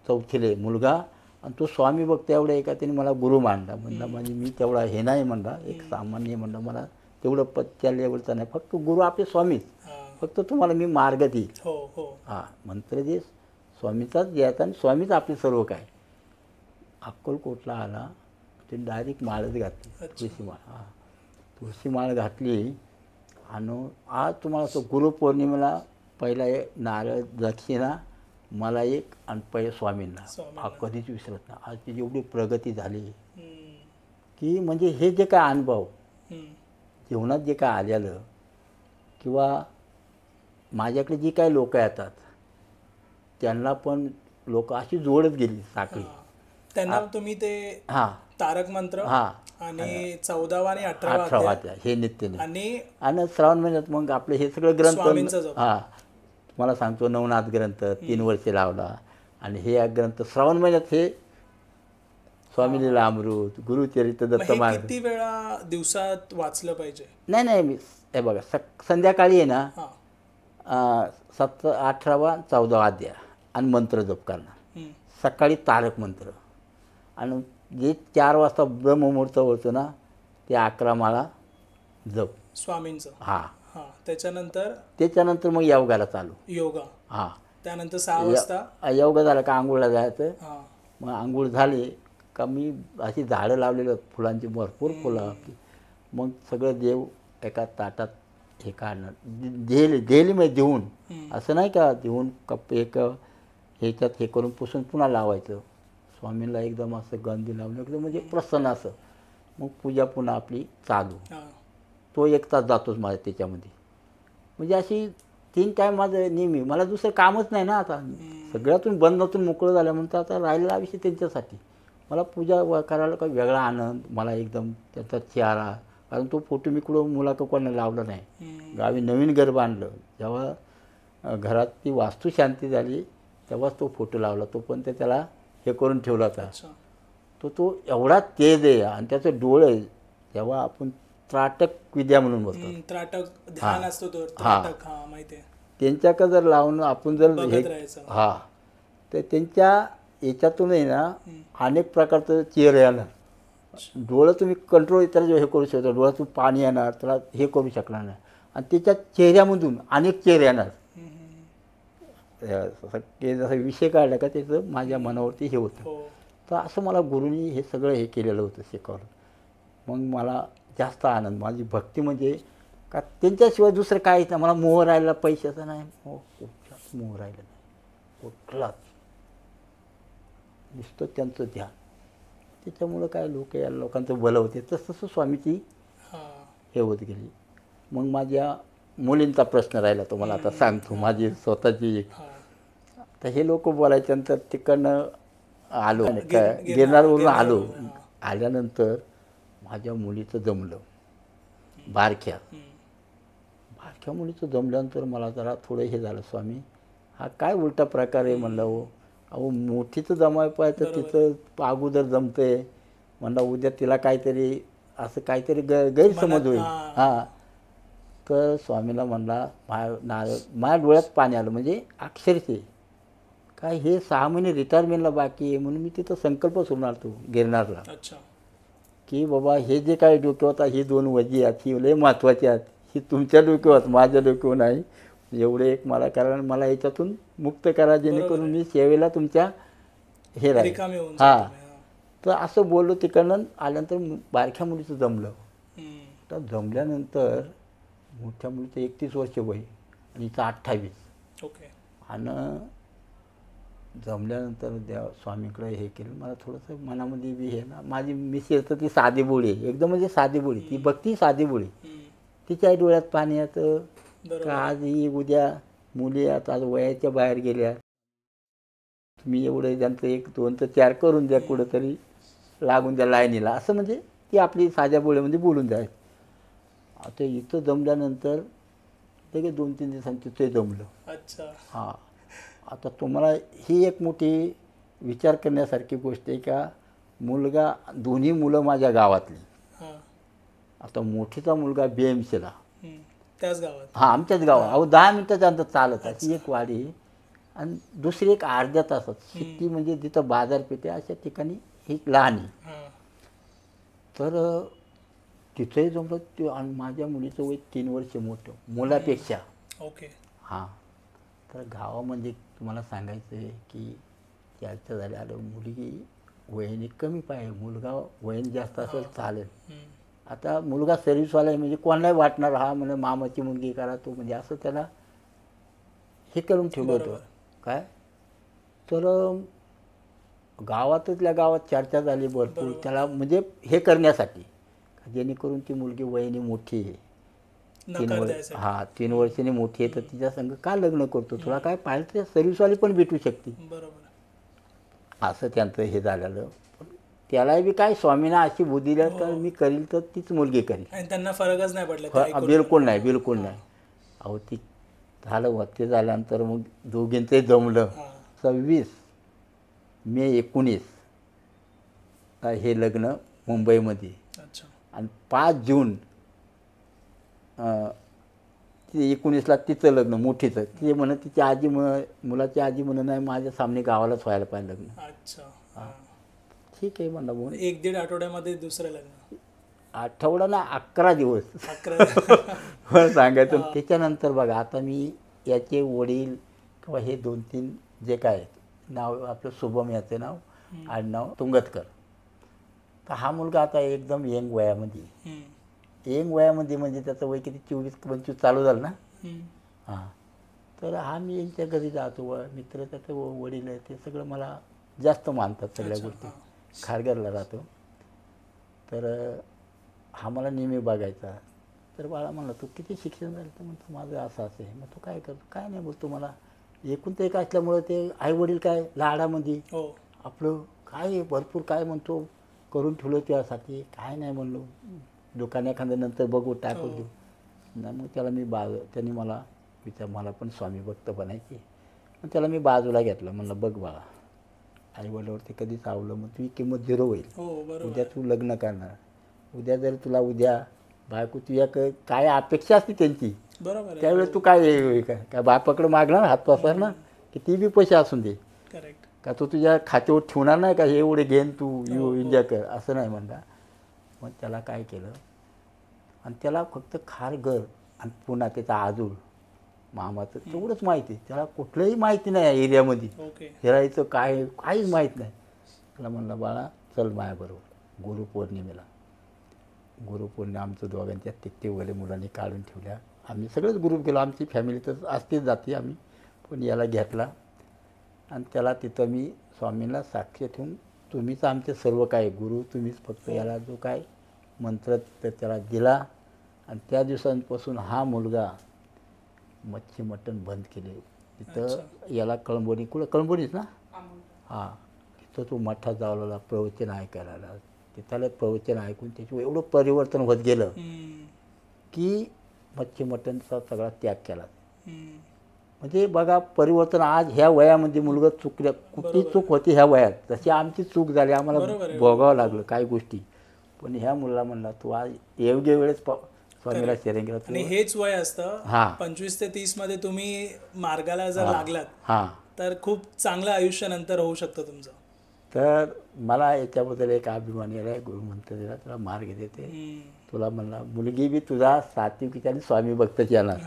4थीला आहे मुलगा. आणि तो स्वामी भक्त एवढा आहे का त्याने मला गुरु मानला. म्हणला म्हणजे मी तेवढा हे नाही म्हणला एक सामान्य म्हणलं मला तेवढं त्या लेवलचा नाही फक्त गुरु आपले स्वामीच. हां. फक्त तुम्हाला मी मार्ग देईल. हो हो. हां मंत्र दे स्वामीचाच घ्यायचा आणि स्वामीच आपले सर्व काय. अक्कलकोटला आला ते डायरेक्ट माळच घातली तुळशी माळ. हां तुळशी माळ घातली. आणि आज तुम्हाला तो गुरुपौर्णिमेला पहिला नारळ दक्षिणा मला एक आणि पहिले स्वामींना हा कधीच विसरत नाही. आज ती एवढी प्रगती झाली हम्म. की म्हणजे हे जे काय अनुभव हम्म. जीवनात जे काय आलेलं किंवा माझ्याकडे जी काही लोकं येतात त्यांना पण लोक अशी जोडत गेली साखळी. हां. त्यांना तुम्ही ते हां तारक मंत्र हां आणि 14वा आणि 18वा 18 अध्याय अध्याय हे नित्यने आणि आणि श्रावण महिन्यात मग आपले हे सगळं ग्रंथ स्वामींचा जप. हां तुम्हाला सांगतो नवनाथ ग्रंथ 3 वर्षे लावला आणि हे ग्रंथ श्रावण महिन्यात हे स्वामी लीला अमृत गुरुचरित्र मग दत्त हे महाराज. किती वेळा दिवसात वाचलं पाहिजे? नाही नाही मी हे बघा संध्याकाळी आहे ना हां. 18वा 14वा अध्याय आणि मंत्र जप करणार. हं. सकाळी तारक मंत्र आणि जे 4 वाजता ब्रह्ममुहूर्त होतो ना ते 11 माळा जप. स्वामींचं. हां त्याच्यानंतर मग योगाला चालू. योगा. हां त्यानंतर 6 वाजता योगा झाला का आंघोळला जायचं. हां. मग आंघोळ झाली का मी अशी झाडं लावलेली आहेत फुलांची भरपूर फुलं होती. मग सगळं देव एका ताटात हे काढणार डेलीमध्ये देऊन असं नाही का देऊन कप एक ह्याच्यात हे करून पुसून पुन्हा लावायचं. स्वामींना एकदम असं गंधी लावून एकदम म्हणजे प्रसन्न असं. मग पूजा पुन्हा आपली चालू. हां. तो 1 तास जातोच माझ्या त्याच्यामध्ये. म्हणजे अशी 3 टाईम माझं नेहमी मला दुसरं कामच नाही ना आता. सगळ्यातून बंधातून मोकळं झाल्यानंतर आता राहिलेला विषय त्यांच्यासाठी. मला पूजा करायला काही वेगळा आनंद मला एकदम त्याचा चेहरा. कारण तो फोटो मी कुठं मुलाकडं कोणाला लावला नाही. गावी नवीन घर बांधलं जेव्हा घरात ती वास्तुशांती झाली तेव्हाच तो फोटो लावला. तो पण त्याला हे करून ठेवला होता. तो एवढा तेज आहे आणि त्याचं डोळे जेव्हा आपण त्राटक विद्या म्हणून बोलतो. त्राटक ध्यान असतो तो हां. त्राटक. हां, माहिती आहे. त्यांच्याकडे जर लावून आपण जर बघत राहायचं. हां तर त्यांच्या याच्यातूनही ना अनेक प्रकारचं चेहरे येणार. डोळं तुम्ही कंट्रोल त्याला हे करू शकता. डोळ्यातून पाणी येणार त्याला हे करू शकणार नाही आणि त्याच्या चेहऱ्यामधून अनेक चेहरे येणार. जसा विषय काढला का त्याचं माझ्या मनावरती हे होतं. हो. तर असं मला गुरुनी हे सगळं हे केलेलं होतं शिकवलं. मग मला जास्त आनंद माझी भक्ती म्हणजे का त्यांच्याशिवाय दुसरं काहीच नाही. मला मोह राहिला पैशाचा नाही. कुठलाच मोह राहिला नाही कुठलाच. नुसतं त्यांचं ध्यान. त्याच्यामुळं काय लोक या लोकांचं बलं होते तसं स्वामीची हे होत गेली. मग माझ्या मुलींचा प्रश्न राहिला तो मला आता सांगतो. माझी स्वतःची एक तर हे लोक बोलायच्यानंतर तिकडनं आलो गिरनारवरून आलो. आल्यानंतर माझ्या मुलीचं जमलं. बारक्या मुलीचं जमल्यानंतर मला जरा थोडं हे झालं. स्वामी हा काय उलटा प्रकार आहे म्हणलं. हो अहो मोठीचं जमायला पाहिजे तर तिचं अगोदर जमतंय म्हणलं. उद्या तिला काहीतरी असं काहीतरी गैरसमज होईल. हां तर स्वामीला म्हणला माझ्या डोळ्यात पाणी आलं. म्हणजे अक्षरशः काय हे 6 महिने रिटायरमेंटला बाकी आहे म्हणून मी तिथं संकल्प सोडणार तो गिरनारला. की बाबा हे जे काही डोक्यावर आता ही 2 वजी आहेत ही लय महत्त्वाची आहेत. ही तुमच्या डोक्यावर माझ्या डोक्यावर नाही. एवढे एक मला कारण मला याच्यातून मुक्त करा जेणेकरून मी सेवेला तुमच्या हे राहील. हां तर असं बोललो. तिकडनं आल्यानंतर बारक्या मुलीचं जमलं. तर जमल्यानंतर मोठ्या मुलीचं 31 वर्ष वय आणि हिचं 28. आणि जमल्यानंतर त्या स्वामीकडे हे केलं. मला थोडंसं मनामध्ये बी हे ना माझी मिसेस तर ती साधी बोळी आहे एकदम. म्हणजे साधी बोळी ती भक्ती साधी बोळी. तिच्या डोळ्यात पाणी येतं का आज ही उद्या मुली आता आज वयाच्या बाहेर गेल्या. तुम्ही एवढं त्यांचं 1 2 तर 4 करून द्या कुठंतरी लागून द्या लाईनीला असं. म्हणजे ती आपली साध्या बोळ्यामध्ये बोलून द्या. आता इथं जमल्यानंतर लगेच 2-3 दिवसांनी तिथे जमलं. हां आता तुम्हाला ही एक मोठी विचार करण्यासारखी गोष्ट आहे का मुलगा दोन्ही मुलं माझ्या गावातली. आता मोठीचा मुलगा BMCला त्याच गावात. हां आमच्याच गावात. अहो 10 मिनिटाच्या अंतर चालत अशी एक वाडी आणि दुसरी एक अर्ध्या तासात. सिटी म्हणजे जिथं बाजारपेठ आहे अशा ठिकाणी ही लहानी. तर तिथंही जमलं ते. आणि माझ्या मुलीचं वय 3 वर्ष मोठं मुलापेक्षा. हां तर गावामध्ये तुम्हाला सांगायचं आहे की त्याचं झालं आलं मुलगी वयाने कमी पाहिजे. मुलगा वयाने जास्त असेल चालेल. आता मुलगा सर्व्हिसवाला आहे म्हणजे कोणालाही वाटणार हा म्हणजे मामाची मुलगी करा तो म्हणजे असं त्याला हे करून ठेवलं होतं. काय तर गावातल्या गावात चर्चा झाली भरपूर त्याला म्हणजे हे करण्यासाठी जेणेकरून ती मुलगी वयाने मोठी आहे, नकार द्यायसाठी. 3 वर्षांनी मोठी आहे, तर तिच्या संग का लग्न करतो, तुला काय पाहिजे तर सर्व्हिसवाली पण भेटू शकते. बरोबर. असं त्यांचं हे झालेलं. पण त्यालाही बी काय स्वामीनं अशी बुद्धी दिली तर मी करील तर तीच मुलगी करील. आणि त्यांना फरकच नाही पडला ते ऐकून. बिलकुल नाही, बिलकुल नाही. अहो ती झालं ते झाल्यानंतर मग दोघींचंही जमलं. हां. 26 मे 19 हे लग्न मुंबईमध्ये. अच्छा. आणि 5 जून ती 19ला तिचं लग्न मोठीचं. ती म्हणत तिची आजी मुलाची आजी म्हणत नाही माझ्या सामने गावालाच व्हायला पाहिजे लग्न. अच्छा. हां. ठीक आहे म्हणलं बोल. 1-1.5 आठवड्यामध्ये दुसरं लग्न. आठवडा ना 11 दिवस 11. सांगायचं. त्याच्यानंतर बघा आता मी याचे वडील किंवा हे 2-3 जे काय नाव आपलं शुभम याचं नाव आडनाव तुंगतकर. तर हा मुलगा आता एकदम यंग वयामध्ये. यंग वयामध्ये म्हणजे त्याचं वय किती 24-25 चालू झालं ना. हां. तर हा मी यांच्या घरी जातो, मित्र त्याचं वडील आहे ते सगळं मला जास्त मानतात सगळ्या गोष्टी. खारघरला राहतो. तर हा मला नेहमी बघायचा. तर बाळा म्हणलं तू किती शिक्षण झालं, तर म्हणतो माझं असं असं आहे. मग तू काय करतो, काय नाही बोलतो. मला एकूण ते एक असल्यामुळं ते आईवडील काय लाडामध्ये आपलं काय भरपूर काय म्हणतो करून ठेवलं त्यासाठी. काय नाही म्हणलो, दुकान एखाद्या नंतर बघू टाकू देऊ. नाही मग त्याला मी त्यांनी मला मला पण स्वामी भक्त बनायची. मग त्याला मी बाजूला घेतलं. म्हणलं बघ बाळा, आईवडिलावरती कधीच सावलं मग तुझी किंमत 0 होईल. उद्या तू लग्न करणार, उद्या जर तुला उद्या बायको तुझ्या काय अपेक्षा असते त्यांची, बरोबर, त्यावेळेस तू काय बापाकडे मागणार हात पसरणार की ती बी पैसे असून दे. करेक्ट. का तो तुझ्या खात्यावर ठेवणार नाही का हे एवढे घेन तू एन्जॉय कर, असं नाही म्हणता. मग त्याला काय केलं, आणि त्याला फक्त खारघर आणि पुन्हा त्याचा आजूळ मामाचं तेवढंच माहिती आहे. त्याला कुठलंही माहिती नाही या एरियामध्ये फिरायचं काय काहीच माहीत नाही. त्याला म्हणलं बाळा चल माझ्याबरोबर गुरुपौर्णिमेला. गुरुपौर्णिमा आमचं दोघांच्या टिकटे वगैरे मुलांनी काढून ठेवल्या. आम्ही सगळेच ग्रुप गेलो, आमची फॅमिली तर असतेच जाते आम्ही, पण याला घेतला आणि त्याला तिथं मी स्वामींना साक्ष ठेवून तुम्हीच आमचे सर्व काय गुरु, तुम्हीच फक्त याला जो काय मंत्र तर त्याला दिला. आणि त्या दिवसांपासून हा मुलगा मच्छी मटण बंद केले. तिथं याला कळंबोनी कळंबोनीच ना, हां, तिथं तो मठात जावला प्रवचन ऐकायला. तिथलं प्रवचन ऐकून त्याचं एवढं परिवर्तन होत गेलं की मच्छी मटणचा सगळा त्याग केला. म्हणजे बघा परिवर्तन आज ह्या वयामध्ये मुलगा चुकल्या, कुठली चूक होती ह्या वयात, तशी आमची चूक झाली, आम्हाला भोगावं लागलं काही गोष्टी. पण ह्या मुलाला म्हणला तू आज योग्य वेळेस स्वामीला शरण गेला. आणि हेच वय असतं 25 ते 30 मध्ये तुम्ही मार्गाला जर लागलात तर खूप चांगलं आयुष्य नंतर होऊ शकतं तुमचं. तर मला याच्याबद्दल एक अभिमान आहे, गुरुमंत्र दिला तुला मार्ग देते. तुला म्हणला मुलगी बी तुझा सात्विक आणि स्वामी भक्तची येणार,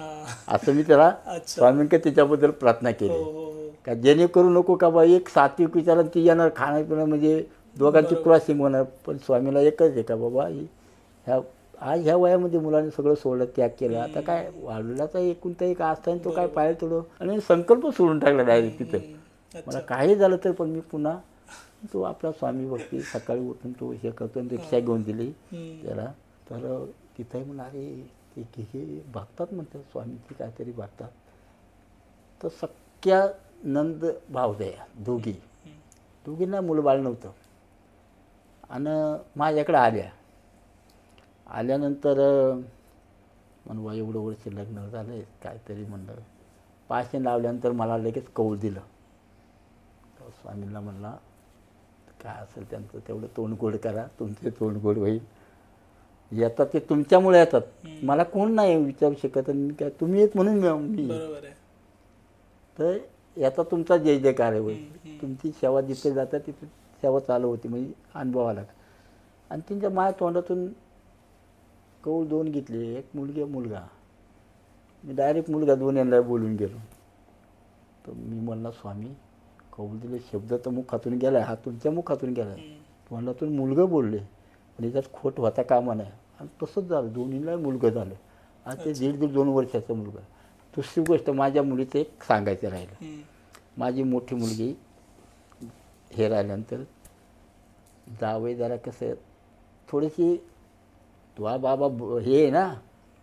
असं मी त्याला स्वामींकडे त्याच्याबद्दल प्रार्थना केली. का जेणेकरू नको का बा एक सात्विक विचार ती येणार, खाणं पिणं म्हणजे दोघांची क्रॉसिंग होणार. पण स्वामीला एकच आहे का बाबा ह्या आज ह्या वयामध्ये मुलांनी सगळं सोडलं, त्याग केलं. आता काय वाढलेलाचा एकूणता एक असताना तो काय पाहिजे थोडं, आणि संकल्प सोडून टाकला डायरेक्ट तिथं. मला काही झालं तर पण मी पुन्हा तो आपला स्वामी भक्ती सकाळी उठून तो हे करतो. रिक्षा घेऊन दिली त्याला. तर तिथंही म्हणा अरे हे बघतात म्हणतात स्वामीची काहीतरी बघतात. तर सख्या नंद भावदया दोघींना मुलबाळ नव्हतं. आणि माझ्याकडे आल्यानंतर म्हणवा एवढं वर्ष लग्न झालं आहे काहीतरी म्हणलं. पाशी लावल्यानंतर मला लगेच कौल दिलं. तर स्वामींना म्हणला काय असेल त्यांचं तेवढं तोंड गोड करा, तुमचे तोंड गोड होईल. येतात ते तुमच्यामुळे येतात, मला कोण नाही विचारू शकत. काय तुम्ही येत म्हणून मी, तर याचा तुमचा जय जयकार होईल. तुमची सेवा जिथे जातात तिथे सेवा चालू होती, म्हणजे अनुभव आला. आणि त्यांच्या माझ्या तोंडातून कौल 2 घेतले, एक मुलगी मुलगा. मी डायरेक्ट मुलगा 2 यांना बोलून गेलो. तर मी म्हणला स्वामी कौल दिले शब्द तर मुखातून गेला, हा तुमच्या मुखातून गेला, तोंडातून मुलगं बोलले, पण याच्यात खोट होता कामा नाही. आणि तसंच झालं, दोन्हीला मुलगं झालं. आज ते 1.5-2 वर्षाचा मुलगा. दुसरी गोष्ट माझ्या मुलीचं एक सांगायचं राहिलं. माझी मोठी मुलगी हे राहिल्यानंतर जावई जरा कसं थोडीशी तुझा बाबा हे आहे ना,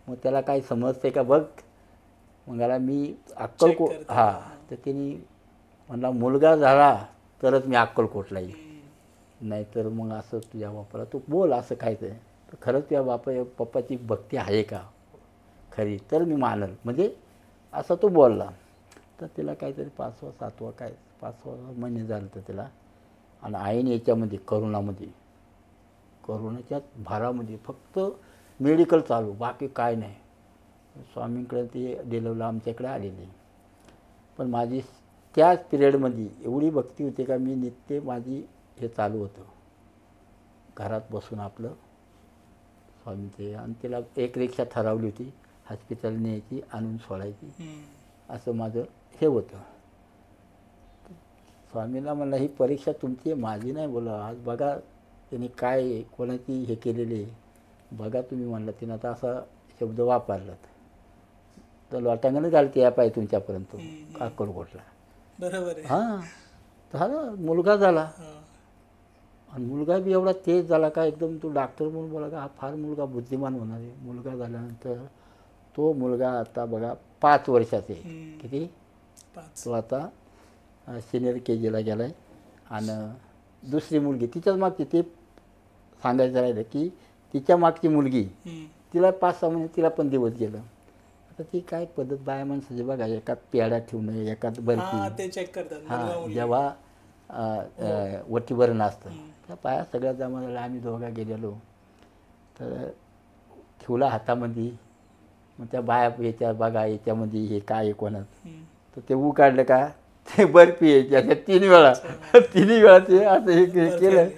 मग त्याला काही समजते का बघ. मग मी अक्कलकोट करता. हां, तर त्यांनी म्हणला मुलगा झाला तरच मी अक्कलकोटला येईल, नाहीतर मग असं तुझ्या बापाला तू बोल असं काय ते. तर खरंच तुझ्या पप्पाची भक्ती आहे का खरी, तर मी मानल, म्हणजे असं तो बोलला. तर तिला काहीतरी 5वा 7वा काय 5वा महिने झालं तर तिला. आणि आईने याच्यामध्ये करोनाच्या भारामध्ये फक्त मेडिकल चालू, बाकी काय नाही. स्वामींकडे ते डिलिव्हरीला आमच्याकडे आलेले. पण माझी त्याच पिरियडमध्ये एवढी भक्ती होती का मी नित्य माझी हे चालू होतं, घरात बसून आपलं स्वामींचे. आणि तिला एक रिक्षा ठरवली होती, हॉस्पिटल न्यायची आणून सोडायची, असं माझं हे होतं. स्वामीला म्हणलं ही परीक्षा तुमची आहे, माझी नाही. बोला आज बघा त्यांनी काय कोणाची हे केलेले बघा तुम्ही, म्हणलं तिनं आता असा शब्द वापरलात तर लोटांगणच घालते या पाय तुमच्यापर्यंत अक्कलकोटला. बरोबर आहे. हां, झालं मुलगा झाला. आणि मुलगा बी एवढा तेज झाला का एकदम, तो डॉक्टर म्हणून बोला का हा फार मुलगा बुद्धिमान होणार आहे. मुलगा झाल्यानंतर तो मुलगा आता बघा 5 वर्षाचे, किती 5. तो आता सिनियर KGला गेला आहे. आणि दुसरी मुलगी तिच्याच मागची, ते सांगायचं राहिलं की तिच्या मागची मुलगी, तिला 5-6 महिने तिला पण दिवस गेलं. आता ती काय पद्धत बाया माणसाची बघा, एकात पेढा ठेवणं, एकात बर्फी, ते चेक करतात. हां, जेव्हा वटीभरण असतं त्या बाया सगळ्या जमा झाल्या. आम्ही दोघं गेलेलो तर ठेवला हातामध्ये. मग त्या बाया याच्या बघा याच्यामध्ये हे काय आहे कोणात, तर ते काढलं का ते बर्फी यायची अशा 3 वेळा ते असं हे केलं.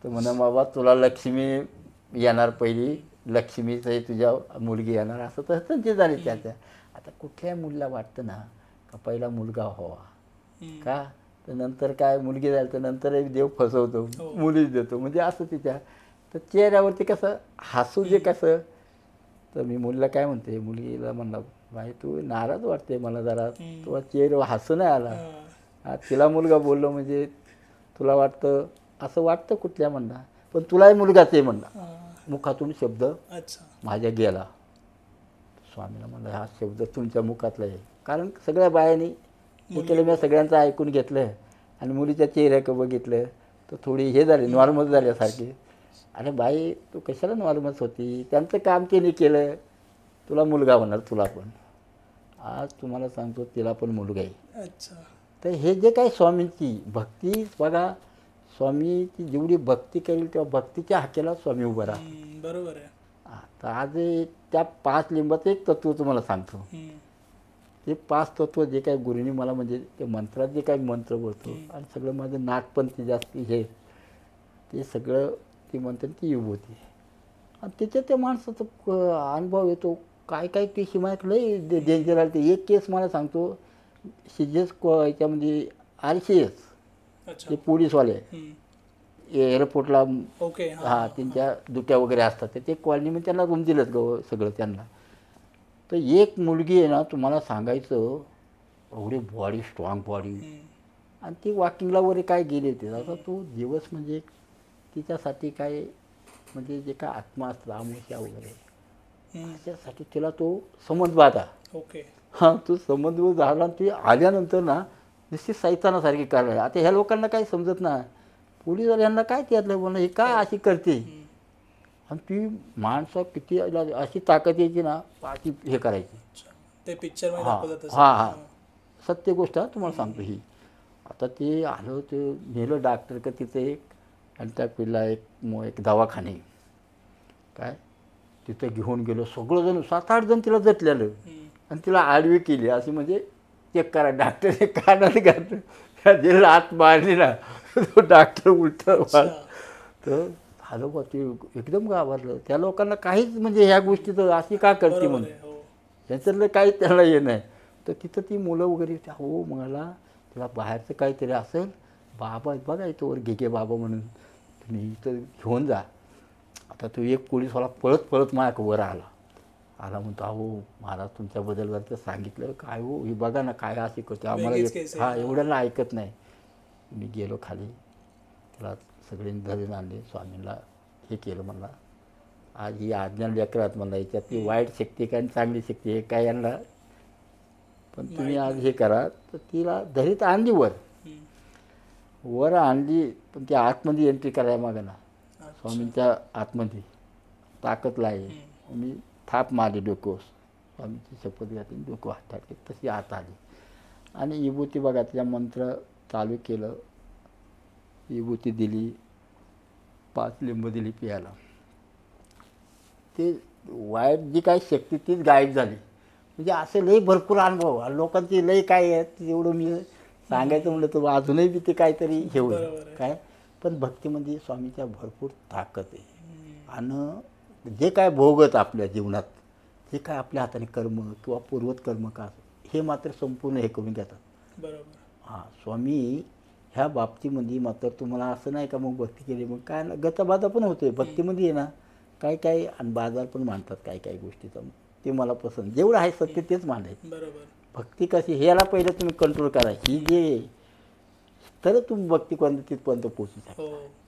तर म्हणा बाबा तुला लक्ष्मी येणार पहिली, लक्ष्मीचं तुझ्या मुलगी येणार, असं तर त्यांची झाली त्याच्या. आता कुठल्याही मुलीला वाटतं ना का पहिला मुलगा व्हावा का, तर नंतर काय मुलगी झाली तर नंतर एक देव फसवतो, मुलीच देतो, म्हणजे असं तिच्या. तर चेहऱ्यावरती कसं हसू जे कसं. तर मी मुलीला काय म्हणते, मुलगीला म्हणलं बाई तू नाराज वाटते मला जरा, तुला चेहऱ्यावर हसू नाही आला. तिला मुलगा बोललो म्हणजे तुला वाटतं असं वाटतं कुठल्या म्हणला, पण तुलाही मुलगाच आहे म्हणला. मुखातून शब्द माझ्या गेला. स्वामीला म्हणलं हा शब्द तुमच्या मुखातला आहे, कारण सगळ्या बायांनी हे केलं, मी सगळ्यांचं ऐकून घेतलं आणि मुलीच्या चेहऱ्याकडे बघितलं तर थोडी हे झाली, नॉर्मल झाल्यासारखी. अरे बाई तू कशाला नॉर्मल होती, त्यांचं काम त्यांनी केलं, तुला मुलगा होणार तुला पण. आज तुम्हाला सांगतो तिला पण मुलगा आहे. तर हे जे काही स्वामींची भक्ती बघा, स्वामीची जेवढी भक्ती करेल तेव्हा भक्तीच्या हाकेला स्वामी उभा राहतो. बरोबर आहे. तर आज त्या 5 लिंबाचं एक तत्व तुम्हाला सांगतो. ते 5 तत्व जे काही गुरुनी मला, म्हणजे ते मंत्रात जे काही मंत्र बोलतो आणि सगळं माझं नाक पण ती जास्त हे ते सगळं ती म्हणतात ती विभूती. आणि त्याच्यात त्या माणसाचा अनुभव येतो. काय काय केस माझ्या लई डेंजर आले. ते एक केस मला सांगतो, सिजेस याच्यामध्ये RCS ते पोलीसवाले एअरपोर्टला, हां, त्यांच्या दुट्या वगैरे असतात, ते कॉलनीमध्ये त्यांना रूम दिलंच सगळं त्यांना. तर एक मुलगी आहे ना तुम्हाला सांगायचं, एवढी बॉडी स्ट्रॉंग बॉडी, आणि ती वॉकिंगला वगैरे काय गेली होती. आता तो दिवस म्हणजे तिच्यासाठी काय, म्हणजे जे काय आत्मा असतात आमुष्या वगैरे त्याच्यासाठी तिला तो संबंध बाधा. हां, तो संबंध झाला. ती आल्यानंतर ना निश्चित सैतानासारखी करायला. आता ह्या लोकांना काही समजत नाही, पोलीसवाल्यांना काय त्यातलं बोलणं, हे काय अशी करते. आणि ती माणसं किती अशी ताकद यायची ना, अशी हे करायची. ते पिक्चर हां हां, सत्य गोष्ट तुम्हाला सांगतो ही. आता ते आलं, ते नेलं डॉक्टर का तिथे एक, आणि त्या पिल्ला एक दवाखाने काय तिथं घेऊन गेलो. सगळंजण 7-8 जण तिला जटलेलं आणि तिला आडवी केली अशी, म्हणजे चेक करा. डॉक्टरने कानात घातलं, त्या जे लात मारली ना तो डॉक्टर उलटं तर झालं बा. ते एकदम घाबरलं. त्या लोकांना काहीच, म्हणजे ह्या गोष्टी तर अशी का करते म्हणून त्याच्यातलं काही त्याला हे नाही. तर तिथं ती मुलं वगैरे हो मला तिला बाहेरचं काहीतरी असेल, बाबा बघा इथं वर घे बाबा म्हणून तुम्ही इथं घेऊन जा. आता तो एक पोलीसवाला पळत माझ्या वर आला म्हणतो अहो महाराज तुमच्याबद्दल तर सांगितलं काय हो, ही बघा ना काय अशी करते आम्हाला, हां एवढ्याला ऐकत नाही. मी गेलो खाली, त्याला सगळ्यांनी धरून आणले, स्वामींना हे केलं, म्हणला आज ही आज्ञा लेकरात म्हणला याच्यातली वाईट शक्ती काय आणि चांगली शक्ती हे काय यांना, पण तुम्ही आज हे करा. तर तिला धरीत आणली वर वर आणली, पण ती आतमध्ये एंट्री करायला मागं ना, स्वामींच्या आतमध्ये ताकद आहे. मी थाप मारली डोकं, स्वामीची शपथ घातली, डोकं हात टाकले, तशी आत आली आणि विभूती बघा तिला मंत्र चालू केलं, विभूती दिली, 5 लिंब दिली प्यायला. ते वाईट जी काही शक्ती तीच गायब झाली. म्हणजे असे लई भरपूर अनुभव आणि लोकांची लई काय आहे एवढं मी सांगायचं म्हणलं तर अजूनही बी ते काहीतरी हे होईल काय. पण भक्तीमध्ये स्वामीच्या भरपूर ताकद आहे. आणि जे काय भोगत आपल्या जीवनात, जे काय आपल्या हाताने कर्म किंवा पूर्वत कर्म का हे मात्र संपूर्ण हे करून घेतात. बरोबर. हां, स्वामी ह्या बाबतीमध्ये मात्र तुम्हाला असं नाही का मग भक्ती केली मग काय गताबाधा पण होते भक्तीमध्ये आहे ना, काय काय आणि बाजार पण मांडतात काय काय गोष्टीचा. ते मला पसंत जेवढं आहे सत्य तेच मांडायचं. बरोबर. भक्ती कशी ह्याला पहिलं तुम्ही कंट्रोल करा, ही जे तर तुम्ही भक्ती कोणतं तिथपर्यंत पोचू शकता.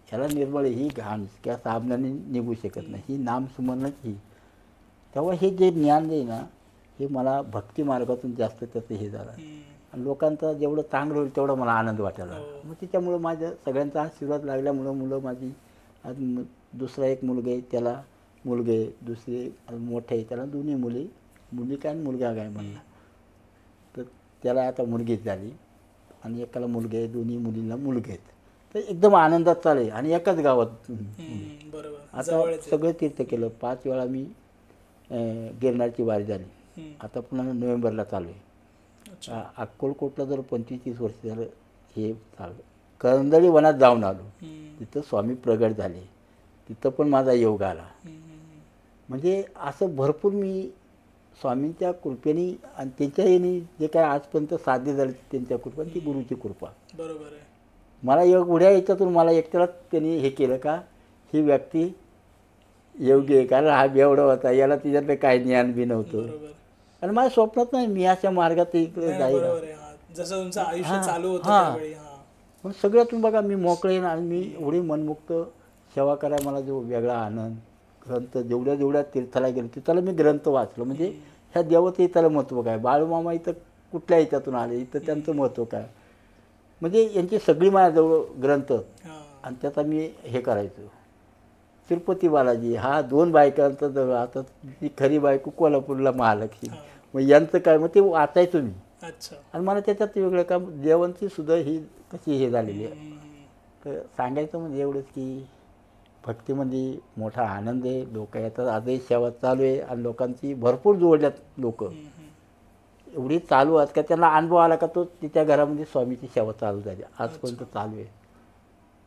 ह्याला निर्मळ ही घाण किंवा साबणाने निघू शकत नाही, ही नामस्मरणच ही. तेव्हा हे जे ज्ञान आहे ना, हे मला भक्ती मार्गातून जास्त त्याचं हे झालं आणि लोकांचा जेवढं चांगलं होईल तेवढा मला आनंद वाटायला. मग त्याच्यामुळं माझ्या सगळ्यांचा आशीर्वाद लागल्यामुळं मुलं माझी आज दुसरा एक मुलगा आहे त्याला मुलगे, दुसरे मोठे आहे त्याला दोन्ही मुली काय आणि मुलगा काय म्हणला. तर त्याला आता मुलगीच झाली आणि एकाला मुलगे आहे, दोन्ही मुलींना मुलगे आहेत. तर एकदम आनंदात चालेल आणि एकाच गावात. आता सगळं तीर्थ केलं. 5 वेळा मी गिरनारची वारी झाली. आता पुन्हा नोव्हेंबरला चालू आहे. अक्कलकोटला जर 25-30 वर्ष झालं हे चालू. करंदळी वनात जाऊन आलो, तिथं स्वामी प्रगट झाले, तिथं पण माझा योग आला. म्हणजे असं भरपूर मी स्वामींच्या कृपेने आणि त्यांच्या येणे जे काय आजपर्यंत साध्य झालं त्यांच्या कृपा, ती गुरुची कृपा. बरोबर आहे. मला एवढ्या याच्यातून मला एकट्यालाच त्यांनी हे केलं का ही व्यक्ती योग्य आहे, कारण हा बेवडा होता, याला तिच्यातलं काय ज्ञान बी नव्हतं आणि माझ्या स्वप्नात नाही मी अशा मार्गात इकडे जाईल. जसं तुमचं आयुष्य चालू होतं त्यावेळी. पण सगळ्यातून बघा मी मोकळे आणि मी एवढी मनमुक्त सेवा करायला मला जो वेगळा आनंद. ग्रंथ जेवढ्या तीर्थाला गेलो तिथला मी ग्रंथ वाचलो. म्हणजे ह्या देवाचं इथलं महत्त्व काय, बाळूमामा इथं कुठल्या ह्याच्यातून आले, इथं त्यांचं महत्त्व काय. म्हणजे यांची सगळी माझ्याजवळ ग्रंथ आणि त्याचा मी हे करायचो. तिरुपती बालाजी हा 2 बायकांचा जवळ, आता ती खरी बायको कोल्हापूरला महालक्ष्मी, मग यांचं काय मग ते वाचायचो मी. आणि मला त्याच्यात वेगळं काम देवांची सुद्धा ही कशी हे झालेली आहे. तर सांगायचं म्हणजे एवढंच की भक्तीमध्ये मोठा आनंद आहे. लोक येतात, आजही सेवा चालू आहे आणि लोकांची भरपूर जोडल्यात लोक एवढी चालू आहेत का त्यांना अनुभव आला का तो तिच्या घरामध्ये स्वामीची सेवा चालू झाली, आजपर्यंत चालू आहे.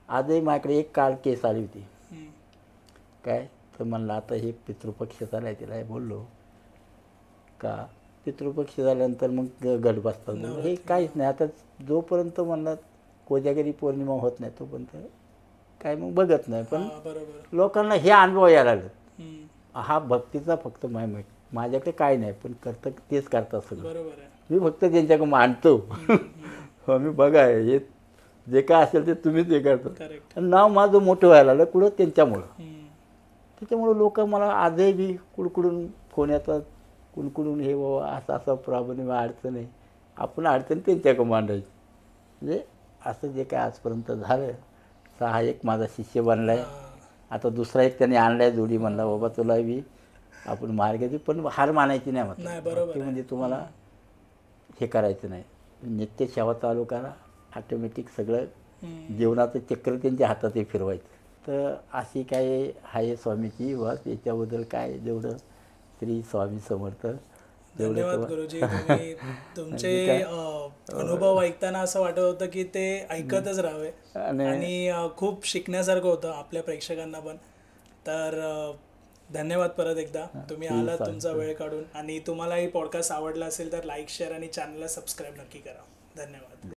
आजही माझ्याकडे एक काल केस आली होती काय, तर म्हणलं आता हे पितृपक्ष झाला आहे, तिला बोललो का पितृपक्ष झाल्यानंतर मग गट बसतात, हे काहीच नाही. आता जोपर्यंत म्हणलं कोजागरी पौर्णिमा होत नाही तोपर्यंत काय मग बघत नाही. पण लोकांना हे अनुभव यायला लागले. हा भक्तीचा फक्त माझ्याकडे काय नाही, पण करतं तेच करतात सगळं. मी फक्त त्यांच्याकडे मानतो. मी बघा हे जे काय असेल ते तुम्हीच हे करता. आणि नाव माझं मोठं व्हायला लागलं कुठं त्यांच्यामुळं. त्याच्यामुळं लोक मला आजही बी कुडकुडून फोन येतात, कुणकुडून हे बाबा असं असं प्रॉब्लेम अडचण आहे, आपण अडचण त्यांच्याकडे मांडायची. म्हणजे असं जे काय आजपर्यंत झालं. 6 एक माझा शिष्य बनला आहे. आता दुसरा एक त्याने आणला आहे जोडी. म्हणला बाबा तुला बी आपण मार्गाची, पण हार मानायची नाही म्हणतो. म्हणजे तुम्हाला हे करायचं नाही, नित्य सेवा चालू करा, ऑटोमॅटिक सगळं जीवनाचं चक्र त्यांच्या हातात हे फिरवायचं. तर अशी काय आहे स्वामीची बस. याच्याबद्दल काय जेवढं श्री स्वामी समर्थ. धन्यवाद गुरुजी. तुम्ही तुमचे अनुभव ऐकताना असं वाटत होतं की ते ऐकतच राहावे आणि खूप शिकण्यासारखं होतं आपल्या प्रेक्षकांना पण. तर धन्यवाद परत एकदा तुम्ही आलात तुमचा वेळ काढून. आणि तुम्हालाही पॉडकास्ट आवडला असेल तर लाईक, शेअर आणि चॅनलला सबस्क्राईब नक्की करा. धन्यवाद.